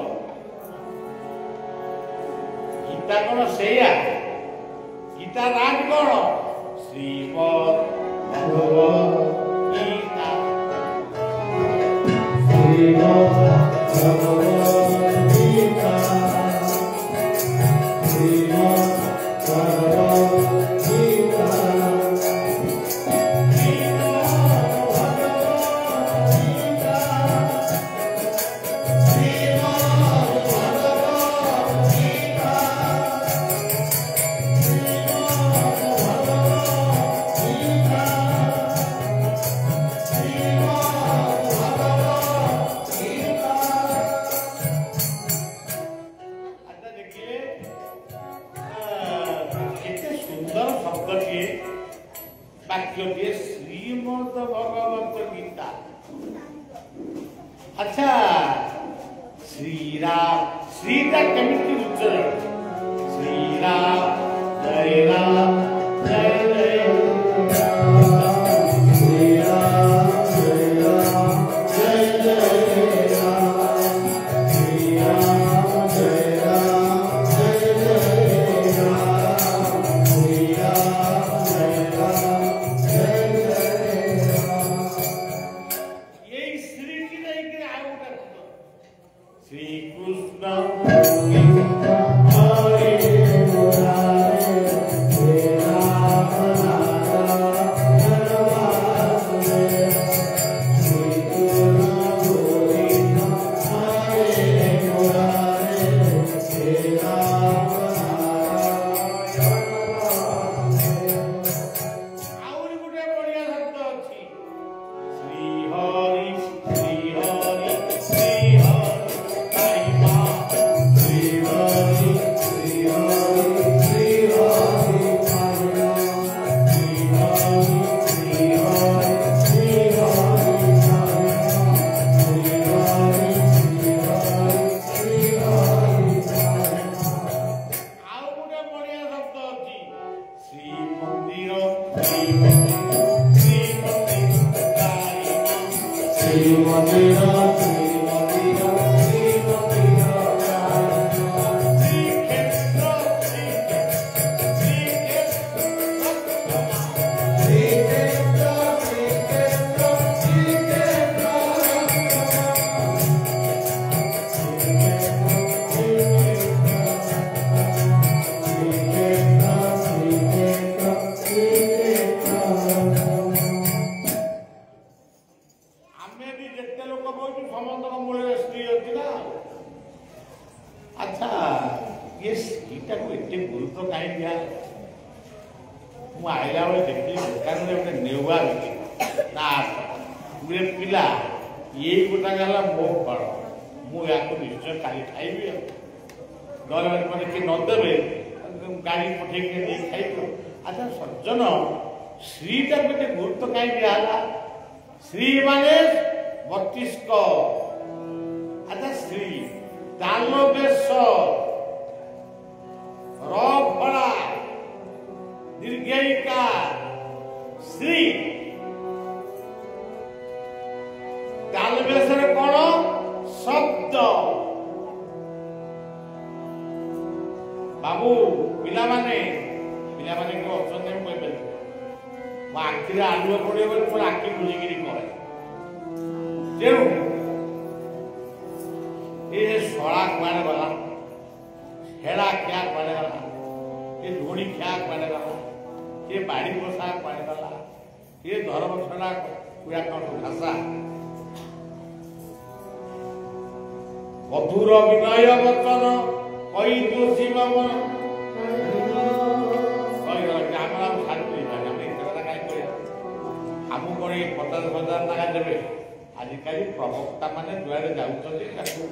ଗୀତା କଣ ସେଇଆ? ଗୀତା ନାଁ କଣ? ଶ୍ରୀମଦ୍ ଭଗବତ୍ ଗୀତା। ଶ୍ରୀମଦ୍ ଭଗବତ୍ ଗୀତା। ଶ୍ରୀମଦ୍ ଭଗବତ୍ ଗୀତା। ବାକ୍ୟଟିଏ ଶ୍ରୀମଦ୍ ଭଗବତ୍ ଗୀତା। ଆଚ୍ଛା, ଶ୍ରୀରାମ ଶ୍ରୀଟା କେମିତି ଉଚ୍ଚାରଣ? ଶ୍ରୀରାମ ଜୟ ରାମ ଜୟ ଜୟ ଶ୍ରୀରାମ ଜୟ ରାମ ଜୟ ଜୟ ରାମ। ଶ୍ରୀରାମ ଜୟ ରାମ ଜୟ ଜୟ ରାମ। ଶ୍ରୀରାମ ଜୟ ରାମ ଜୟ ଜୟ ରାମ। ଏଇ ଶ୍ରୀଟି ନେଇକି ଆଉ ଗୋଟେ ଶ୍ରୀକୃଷ୍ଣ ହରେ ମୁରାରେ ହେ ରାମ ନାରାୟଣ ବାସୁଦେବ। ଶ୍ରୀକୃଷ୍ଣ ଗୋବିନ୍ଦ ହରେ ମୁରାରେ ହେ ରାମ ନାରାୟଣ ବାସୁଦେବ। ଆହୁରି ଗୋଟେ ବଢିଆ ଶବ୍ଦ ଅଛି ଶ୍ରୀହରି ଶ୍ରୀହରି ଶ୍ରୀହରି ହରି ମା। ଶ୍ରୀହରି ଶ୍ରୀହରି ଶ୍ରୀହରି ହରି ଶ୍ରୀହରି ଶ୍ରୀହରି ଶ୍ରୀହରି ହରି ଶ୍ରୀହରି ଶ୍ରୀହରି ଶ୍ରୀହରି ହରି। ଆଉ ଗୋଟେ ବଢିଆ ଶବ୍ଦ ଅଛି ଶ୍ରୀମନ୍ଦିର ଶ୍ରୀମନ୍ଦିର ଶ୍ରୀମନ୍ଦିର ଗାଇ ମା। ଶ୍ରୀମନ୍ଦିର ଶ୍ରୀମନ୍ଦିର ଶ୍ରୀମନ୍ଦିର ଗାଇ ମା। ଶ୍ରୀକ୍ଷେତ୍ର ଶ୍ରୀକ୍ଷେତ୍ର ଶ୍ରୀକ୍ଷେତ୍ର ଶ୍ରୀକ୍ଷେତ୍ର ଶ୍ରୀକ୍ଷେତ୍ର ଆମେ ବି ଯେତେ ଲୋକ କହୁଛୁ ସମସ୍ତଙ୍କ ମୂଳରେ ସ୍ତ୍ରୀ ଅଛି ନା। ଆଚ୍ଛା, ଇଏ ସ୍ତ୍ରୀଟାକୁ ଏତେ ଗୁରୁତ୍ୱ କାହିଁ ଦିଆହେଲା? ମୁଁ ଆଇଲା ବେଳେ ଦେଖିଲି ଦୋକାନରେ ଗୋଟେ ନେଉଆ ବିକ୍ରି ନା ଗୋଟେ ପିଲା ଏଇ ଗୋଟାକ ହେଲା ମୋ ଫଳ, ମୁଁ ୟାକୁ ନିଶ୍ଚୟ କାଲି ଖାଇବି। ଆଉ ନହେଲେ ମାନେ କିଏ ନଦେବେ ଗାଡ଼ି ପଠେଇକି ନେଇ ଖାଇବୁ। ଆଚ୍ଛା ସଜ୍ଜନ, ଶ୍ରୀଟାକୁ ଏତେ ଗୁରୁତ୍ୱ କାହିଁ ଦିଆହେଲା? ଶ୍ରୀ ମାନେ 32। আচ্ছা শ্রী তালবেশ্বর র ফলা দীর্ঘইকার শ্রী তালবেশ্বর কোন শব্দ বাবু পিলামানে পিলামানে কেউ অଛନ୍ତି আমি কইପାରିବି ମୋ ଆଖିରେ ଆଲୁଅ ପଡ଼ିବ ବୋଲି ମୋର ଆଖି ବୁଝିକିରି କରେ। ତେଣୁ ଏ ଶଳା କୁଆଡ଼େ ଗଲା, ହେଡ଼ା ଖିଆ କୁଆଡ଼େ ଗଲା, ଏ ଧୂଳି ଖିଆ କୁଆଡ଼େ ଗଲା, ଏ ବାଡ଼ି ବସା କୁଆଡ଼େ ଗଲା, ଏ ଧର୍ମଛଡ଼ା କୁଆ କଣ ଭାଷା ମଧୁର ବିନୟ ବଚନ କହି ଦୋଷୀ ବାମନ ଆମକୁ କଣ ଏଇ 50,000 ଟଙ୍କା ଦେବେ? ଆଜିକାଲି ପ୍ରବକ୍ତା ମାନେ ଯୁଆଡ଼େ ଯାଉଛନ୍ତି ତାକୁ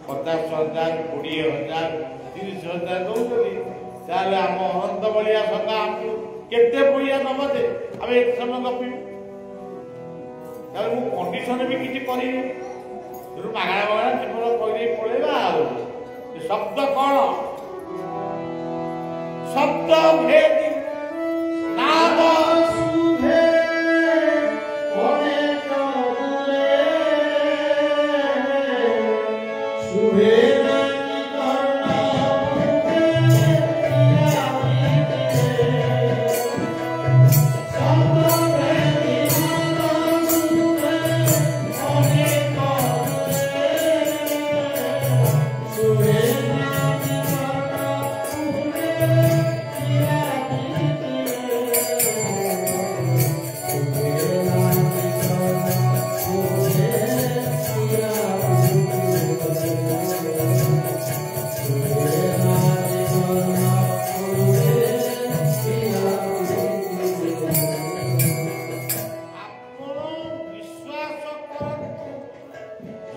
50,000, 20,000, 30,000 ଦଉଛନ୍ତି। ତାହେଲେ ଆମ ଅନନ୍ତ ବଳିଆ ସଙ୍ଗା ଆମକୁ କେତେ ପଇସା ଦବ ଯେ ଆମେ ଏତେ ସମୟ ଗପିବୁ? ତାହେଲେ ମୁଁ କଣ୍ଡିସନ ବି କିଛି କରିନି, ମାଗଣା ମାଗଣା ଜୀବନ କହିଦେଇ ପଳେଇବା। ଆଉ ଶବ୍ଦ କଣ? भेदी नाद शुभे अनेक दूरे शुभे नाकी कर्णा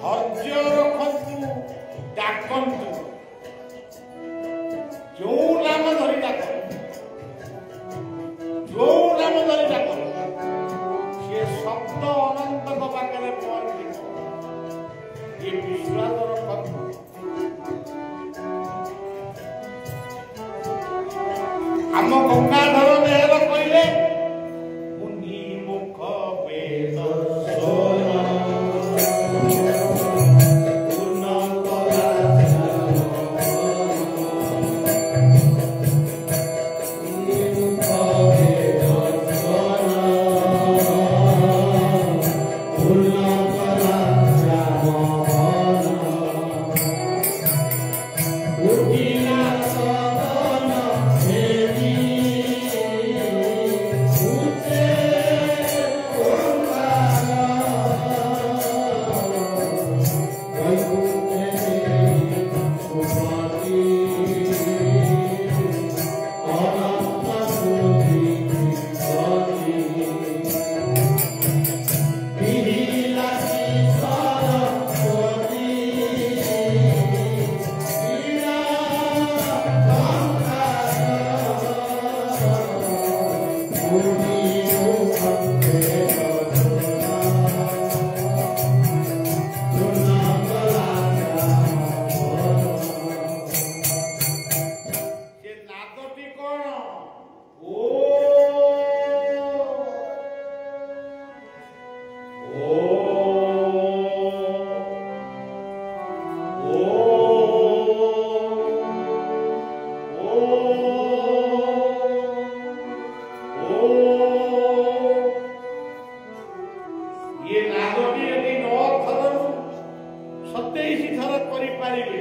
ଧୈର୍ଯ୍ୟ ରଖନ୍ତୁ ଡାକନ୍ତୁ ଯୋଉ ନାମ ଧରି ଡାକନ୍ତୁ ଯୋଉ ନାମ ଧରି ଡାକନ୍ତୁ ସେ ଶବ୍ଦ ଅନନ୍ତଙ୍କ ପାଖରେ ପହଞ୍ଚିବ ଏ ବିଶ୍ୱାସ ରଖନ୍ତୁ ଆମ ଗଙ୍ଗାଧର ମେହେର କହିଲେ ମୁନି ମୁଖ ବେଦ ये नादटी यदि 9 थरु 27 थर करि पारिबे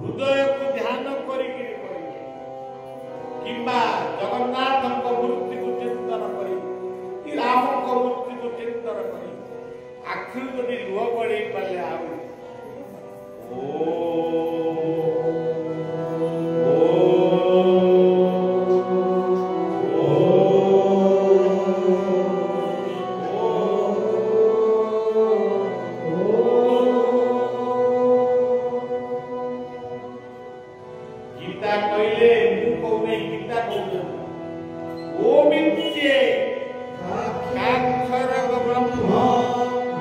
हृदय को ध्यान करिके करिबे किंबा जगन्नाथ को मूर्ति को चिंतन करि कि राम को मूर्ति को चिंतन करि आखिर यदि लुह पड़े पाले आ ओ गीता कहले मु कहने गीता कहले ओम इत्ये साक्षर ब्रह्म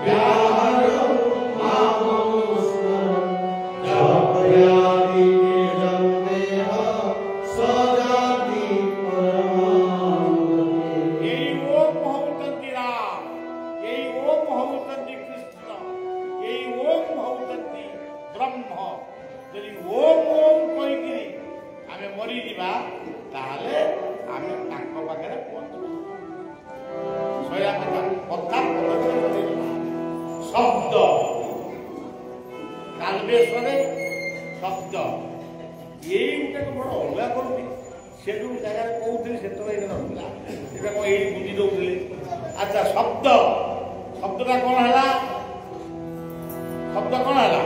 व्याहरं आमोस्मरं जपयामि निरन्तेह सजाति परमानन्दे ये ओम हौतन्ति राम ये ओम हौतन्ति कृष्ण ये ओम हौतन्ति ब्रह्म यदि ओम ओम कहिकिरी आमे मरी दिबा ताहले आमे तांक पाखरे पहुंचबो सया कथा शब्द कालवेश्वरे शब्द यही गोटे बड़ अलगा करती से जो जगह कहते से तो ये रखला एटा को एई बुद्धि दउले अच्छा शब्द शब्दटा कोन हला शब्द कोन हला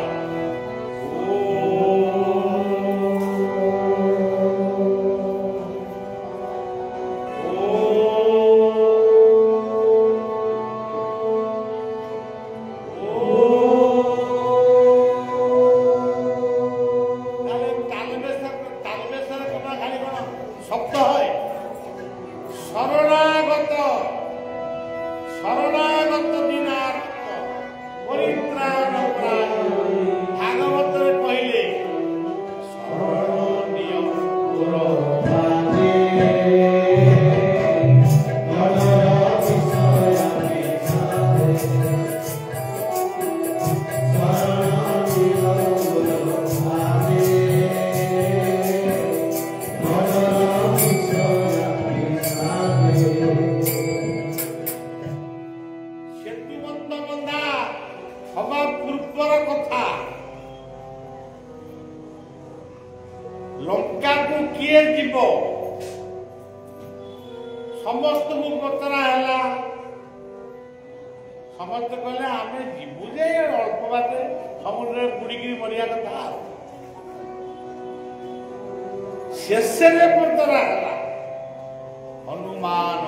शब्द है शरणागत शरणागत दिनार्थ परित्राण प्राण लंका को किए जीव समस्त को पचरा है समस्त कहले आम जीवु जे अल्प बाटे समुद्र बुड़िकी मरिया कथा शेष पचरा है हनुमान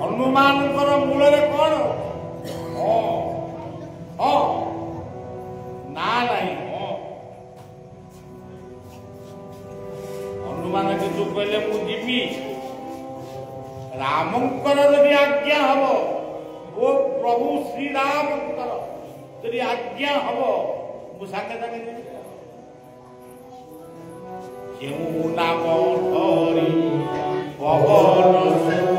हनुमान मूल कौन ना नहीं हनुमान किंतु कहले मुझी रामंकर यदि आज्ञा हम वो प्रभु श्री रामंकर यदि आज्ञा हम मु सागे सागे क्यों नाम धरी पवन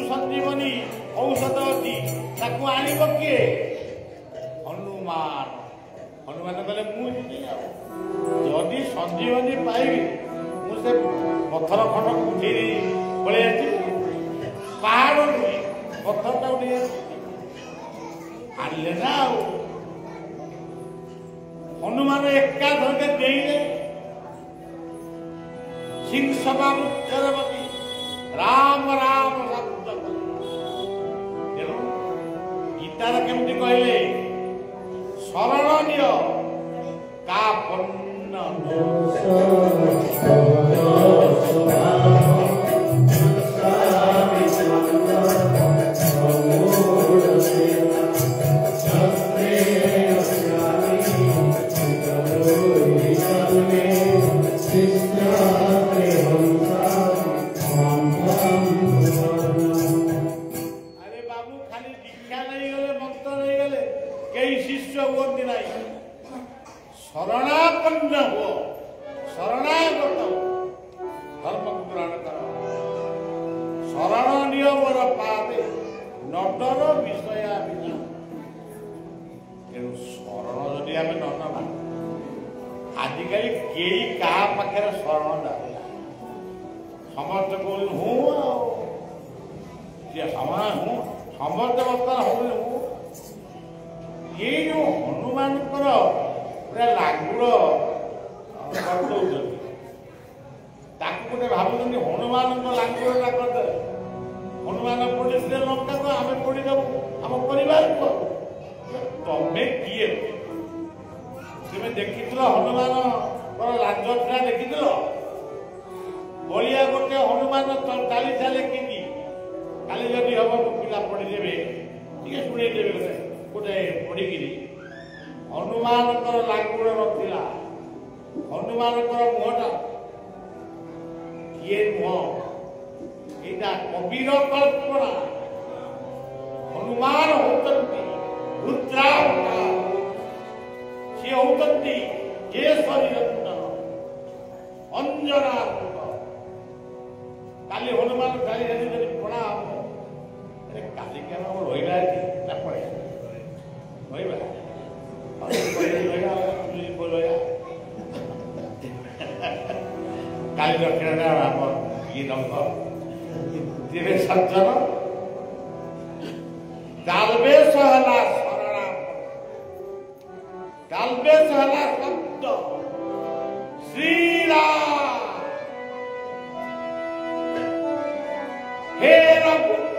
संजीवनी औषध अच्छी आणव किए हनुमान हनुमान कहले मुझे संजीवनी पाइबी मुझे पथर खंड उठे पलि पहाड़ पथर टा उठे आनले ना हनुमान एका धरके देले सिंह सभा मुख्यवती राम राम गीतार केमती कहले शरणीय का शरणापन्न हो शरणागत धर्म को ग्रहण कर शरणीय मोर पादे नडर विषया बिना शरण जदि आम न नवा आजिकल कई क्या पाखे शरण ना समस्त कौन हूँ समय हूँ समस्त बर्तमान हूँ ये जो हनुमान लांगुड़ गोटे भावुं हनुमान लांगुड़ा करदे हनुमान पोड़ी लंका को आम पोड़ीदेबू आम परिवार को तमें किए तुम देखी हनुमान लांजा देखी बलिया गोटे हनुमान चाली चाले कि जदि हम पिला पढ़ीदेवे टे शुणेदेवे गोटे पढ़ी हनुमान लांगुड़ नथिला हनुमान मुहटा किए नुह यहाँ कबीर कल्पना हनुमान होती रुद्रावतार सी होती केशरी रत्न अंजना काली हनुमान काली पढ़ा काली क्या रहा पड़े काली दक्षिण ये रंग तेरे सज्जन कालवेश है शरण कालवेश है शब्द श्रीराम हे रघुपति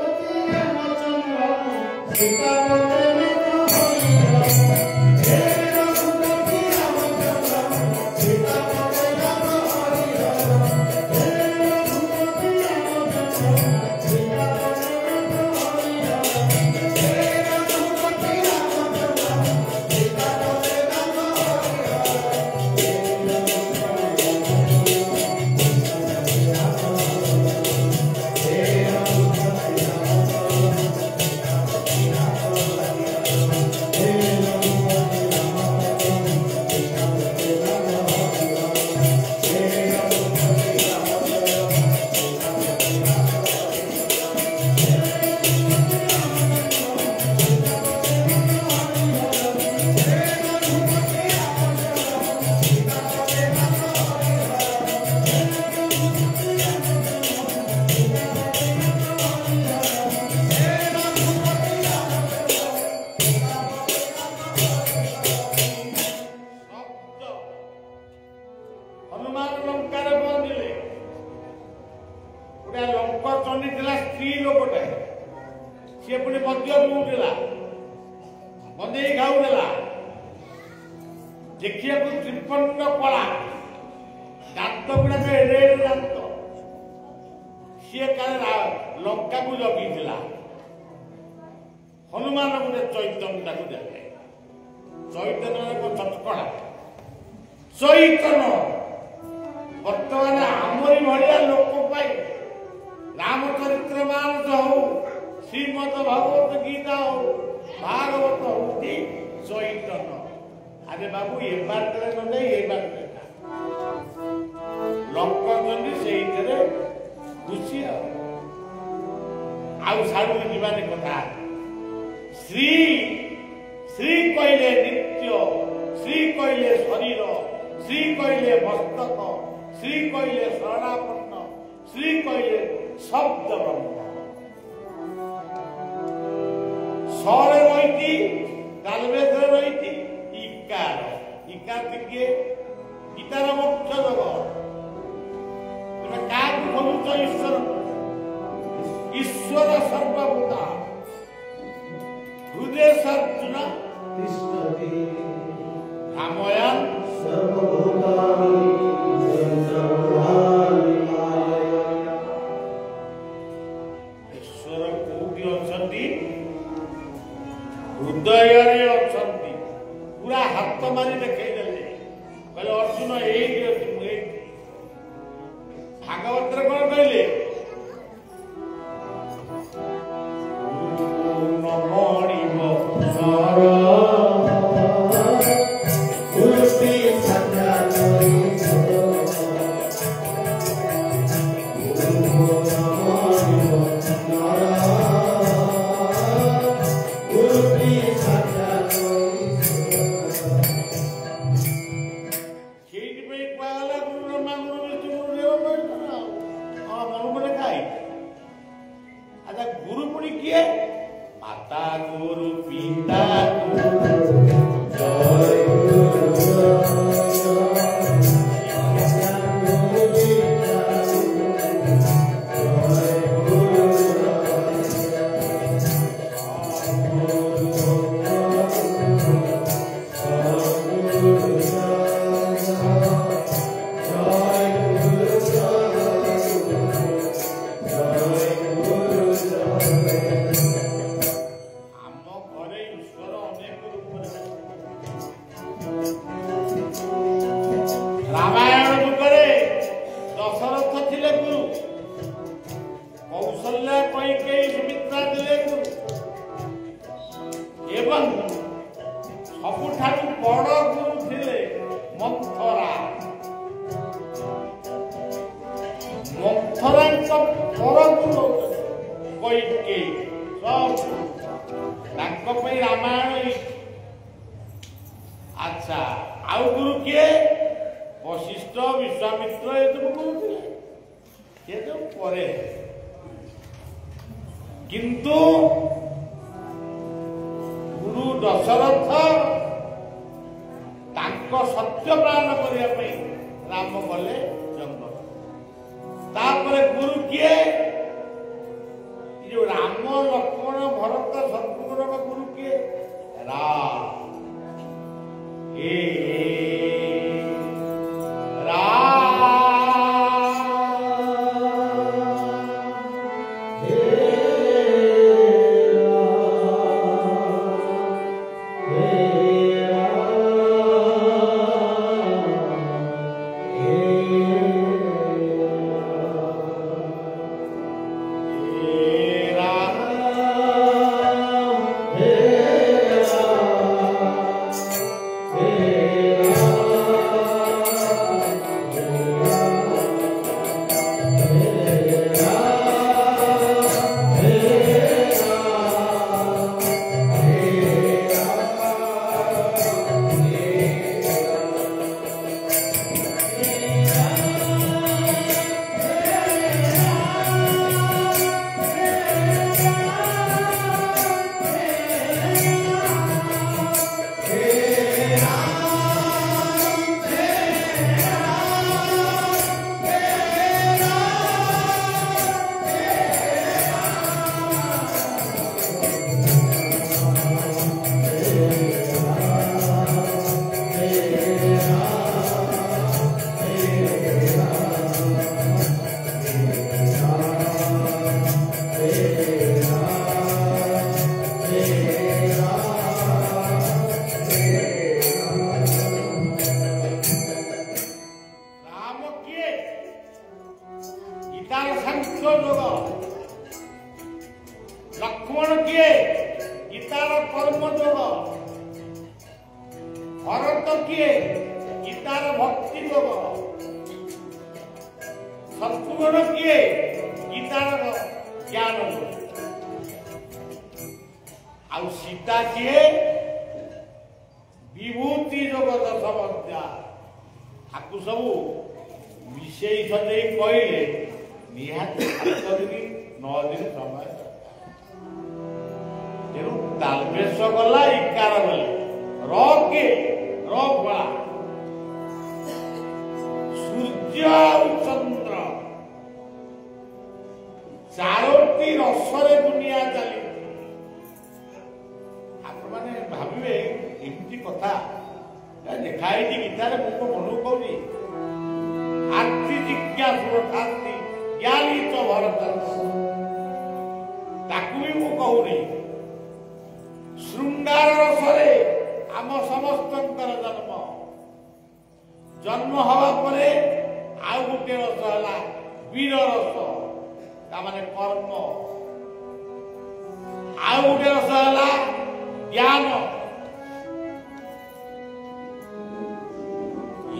मध्य पिउला बंदेई खाऊला देखिए त्रिपन्न कला दात गुड़ाक एडे दात सी लंका को जगी हनुमान गोटे चैतन्य देखे चैतन्य चटकड़ा चैतन्य बर्तमान आमरी भाया लोक रामचरित्र मानस हो श्रीमद भागवत गीता हो भागवत हो चैतन्य अरे बाबू ये बात ना ये बात लंकन से खुशी आड़ू जीवानी कथा श्री श्री कहले नित्य श्री कहले शरीर श्री कहले मस्तक श्री कहले शरणापन्न श्री कहले शब्द ब्रह्म सरे रही कालवेद रही इकार इकार किए गीतार मुख्य जगत क्या खोलुच ईश्वर ईश्वर सर्वभूता हृदय सर्जुन रामयान ईश्वर कोटी अच्छी हृदय पूरा हाथ मारी देखदेले कहले अर्जुन ये भागवत कौन कहले गुरु पुणी किए माता गुरु पिता सबुठारू बड़ गुरु थे मंथरा मंथरा पर गुरु कैकेयी सब रामायण अच्छा आउ गुरु किए वशिष्ठ विश्वामित्र ये सब गुरु थे परे किंतु गुरु दशरथ सत्य प्राण करने राम गले जंगल तापर गुरु किए जो राम लक्ष्मण भरत शत्रुघ्न गुरु किए राम Hey ଗୀତାର ଭକ୍ତି ଯୋଗ ଶତ୍ରୁଘ୍ନ କିଏ ଗୀତାର ଜ୍ଞାନ ଯୋଗ ଆଉ ସୀତା କିଏ ବିଭୂତି ଯୋଗ ଦଶମଧ୍ୟା ଆକୁ ସବୁ ମିଶେଇ ସଜେଇ କହିଲେ ନିହାତି 7 ଦିନ 9 ଦିନ ସମୟ ତେଣୁ ତାଲବେଶ ଗଲା ଇକାର ଗଲେ ର କିଏ ର ଗଳା ସୂର୍ଯ୍ୟ ଆଉ ଚନ୍ଦ୍ର ଚାରୋଟି ରସରେ ଦୁନିଆ ଚାଲିଛି ଆପଣମାନେ ଭାବିବେ ଏମିତି କଥା ଲେଖା ହେଇଛି ଗୀତାରେ ମୁଁ ମୋ ମନକୁ କହୁଛି ଆର୍ତି ଜିଜ୍ଞାସୁର ଥାନ୍ତି ଜ୍ଞାନୀ ତ ଭରତ ତାକୁ ବି ମୁଁ କହୁନି ଶୃଙ୍ଗାର ରସରେ ଆମ ସମସ୍ତଙ୍କର ଜନ୍ମ ହବା ପରେ ଆଉ ଗୋଟେ ରସ ହେଲା ବୀର ରସ ତାମାନେ କର୍ମ ଆଉ ଗୋଟେ ରସ ହେଲା ଜ୍ଞାନ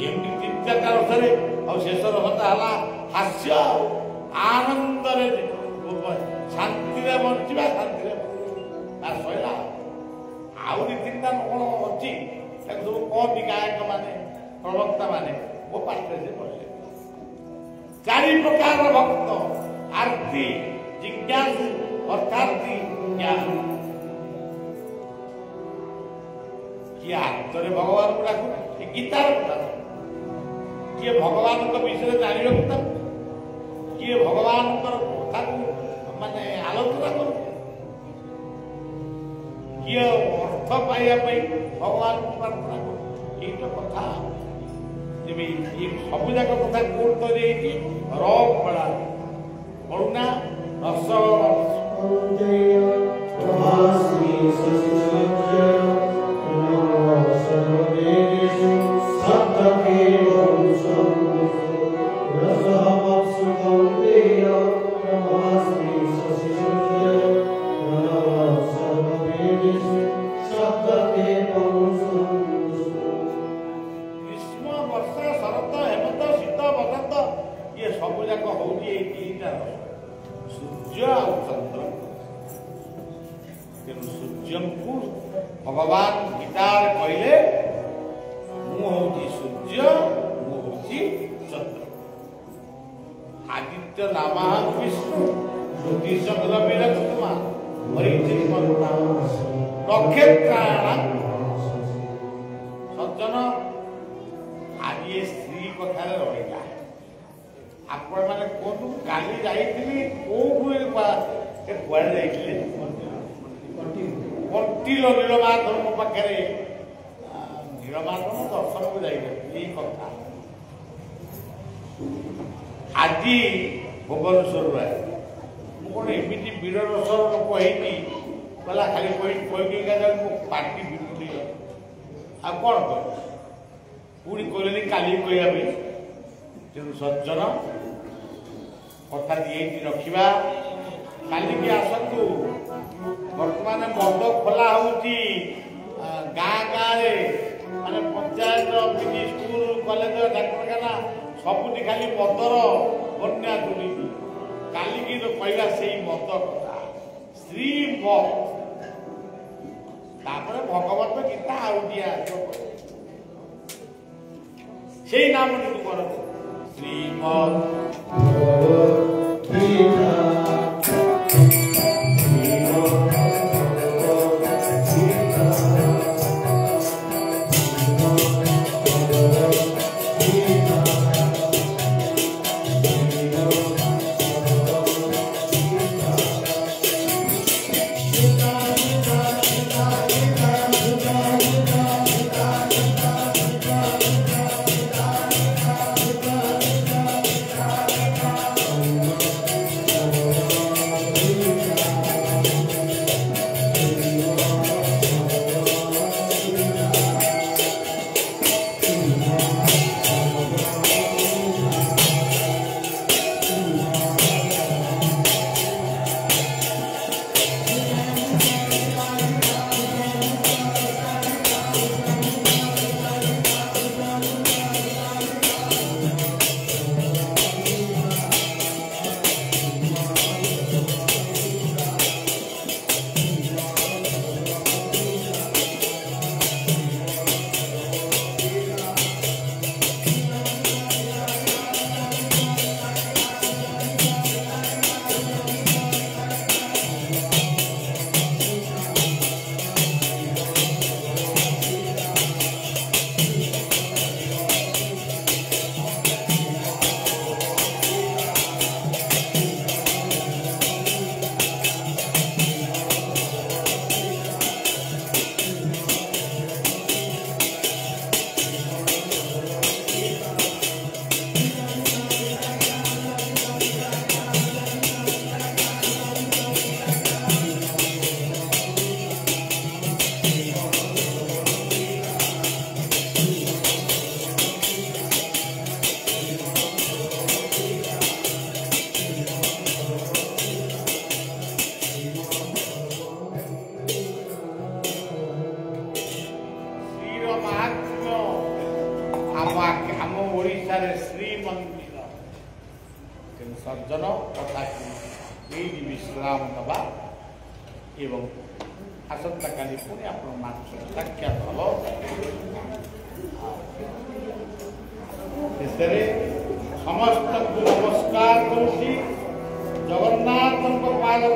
ଏମିତି 3-4ଟା ରସରେ ଆଉ ଶେଷ ରସଟା ହେଲା ହାସ୍ୟ ଆନନ୍ଦରେ ଶାନ୍ତିରେ ବଞ୍ଚିବା ଶାନ୍ତିରେ ସରିଲା ଆହୁରି 3ଟା କଣ ଅଛି ତାକୁ ସବୁ କବି ଗାୟକ ମାନେ ପ୍ରବକ୍ତା ମାନେ ମୋ ପାଠରେ ସେ ପଢିଲେ 4 ପ୍ରକାରର ଭକ୍ତ ଆର୍ତି ଜିଜ୍ଞାସୁ ଅର୍ଥାର୍ଥୀ ଜ୍ଞାନ କିଏ ଆର୍ତରେ ଭଗବାନଙ୍କୁ ଡାକୁଛି ଗୀତାର କଥା କିଏ ଭଗବାନଙ୍କ ବିଷୟରେ ଜାଣିବାକୁ ଚାହୁଁ କିଏ ଭଗବାନଙ୍କର କଥାକୁ ମାନେ ଆଲୋଚନା କରୁଛି କିଏ ଅର୍ଥ ପାଇବା ପାଇଁ ଭଗବାନଙ୍କୁ ପ୍ରାର୍ଥନା କରୁଛି ଏଇ ତ କଥା ଯେମିତି ସବୁ ଯାକ କଥା କୋର୍ଟ କରିଦେଇଛି ର ଫଳା କରୁଣା ରସ भगवान गीतार कहले मुझे सूर्य मुझे चंद्र आदित्य नामा विष्णु ज्योति चंद्र विरक्तमा नक्षत्राणाम सज्जन आज ये स्त्री कथा रहा आपण मैंने कहतु काली जाइली कौन जाइले कंटिल नीलमाधव मो पाखे नीलमाधव दर्शन को जाइए कथा आज भुवनेश्वर कौन एमती वीर रसर लोक होती कहला खाली कही पार्टी बिटुली आ कौन कह पुणी कहले काली कहवाई तेणु सज्जन कथा ये रखा कालिकी आसतु बर्तमान मद खोला होती गाँ गाँव माने पंचायत स्कूल कॉलेज डाक्तरखाना सबुठी खाली मदर बन्या तुली कालिकी कहला से मद कथा स्त्री मद भगवत गीता आउटिया से नाम कर श्रीमद ओडिशार श्रीमंदिर तेणु सज्जन कथा ये विश्राम दबा एवं आसंता काली पुणी आप साक्षात हम समस्त नमस्कार करुँची जगन्नाथ पाद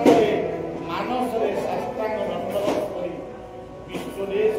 मानस शास्त्रांग नंदन कर विश्वदेश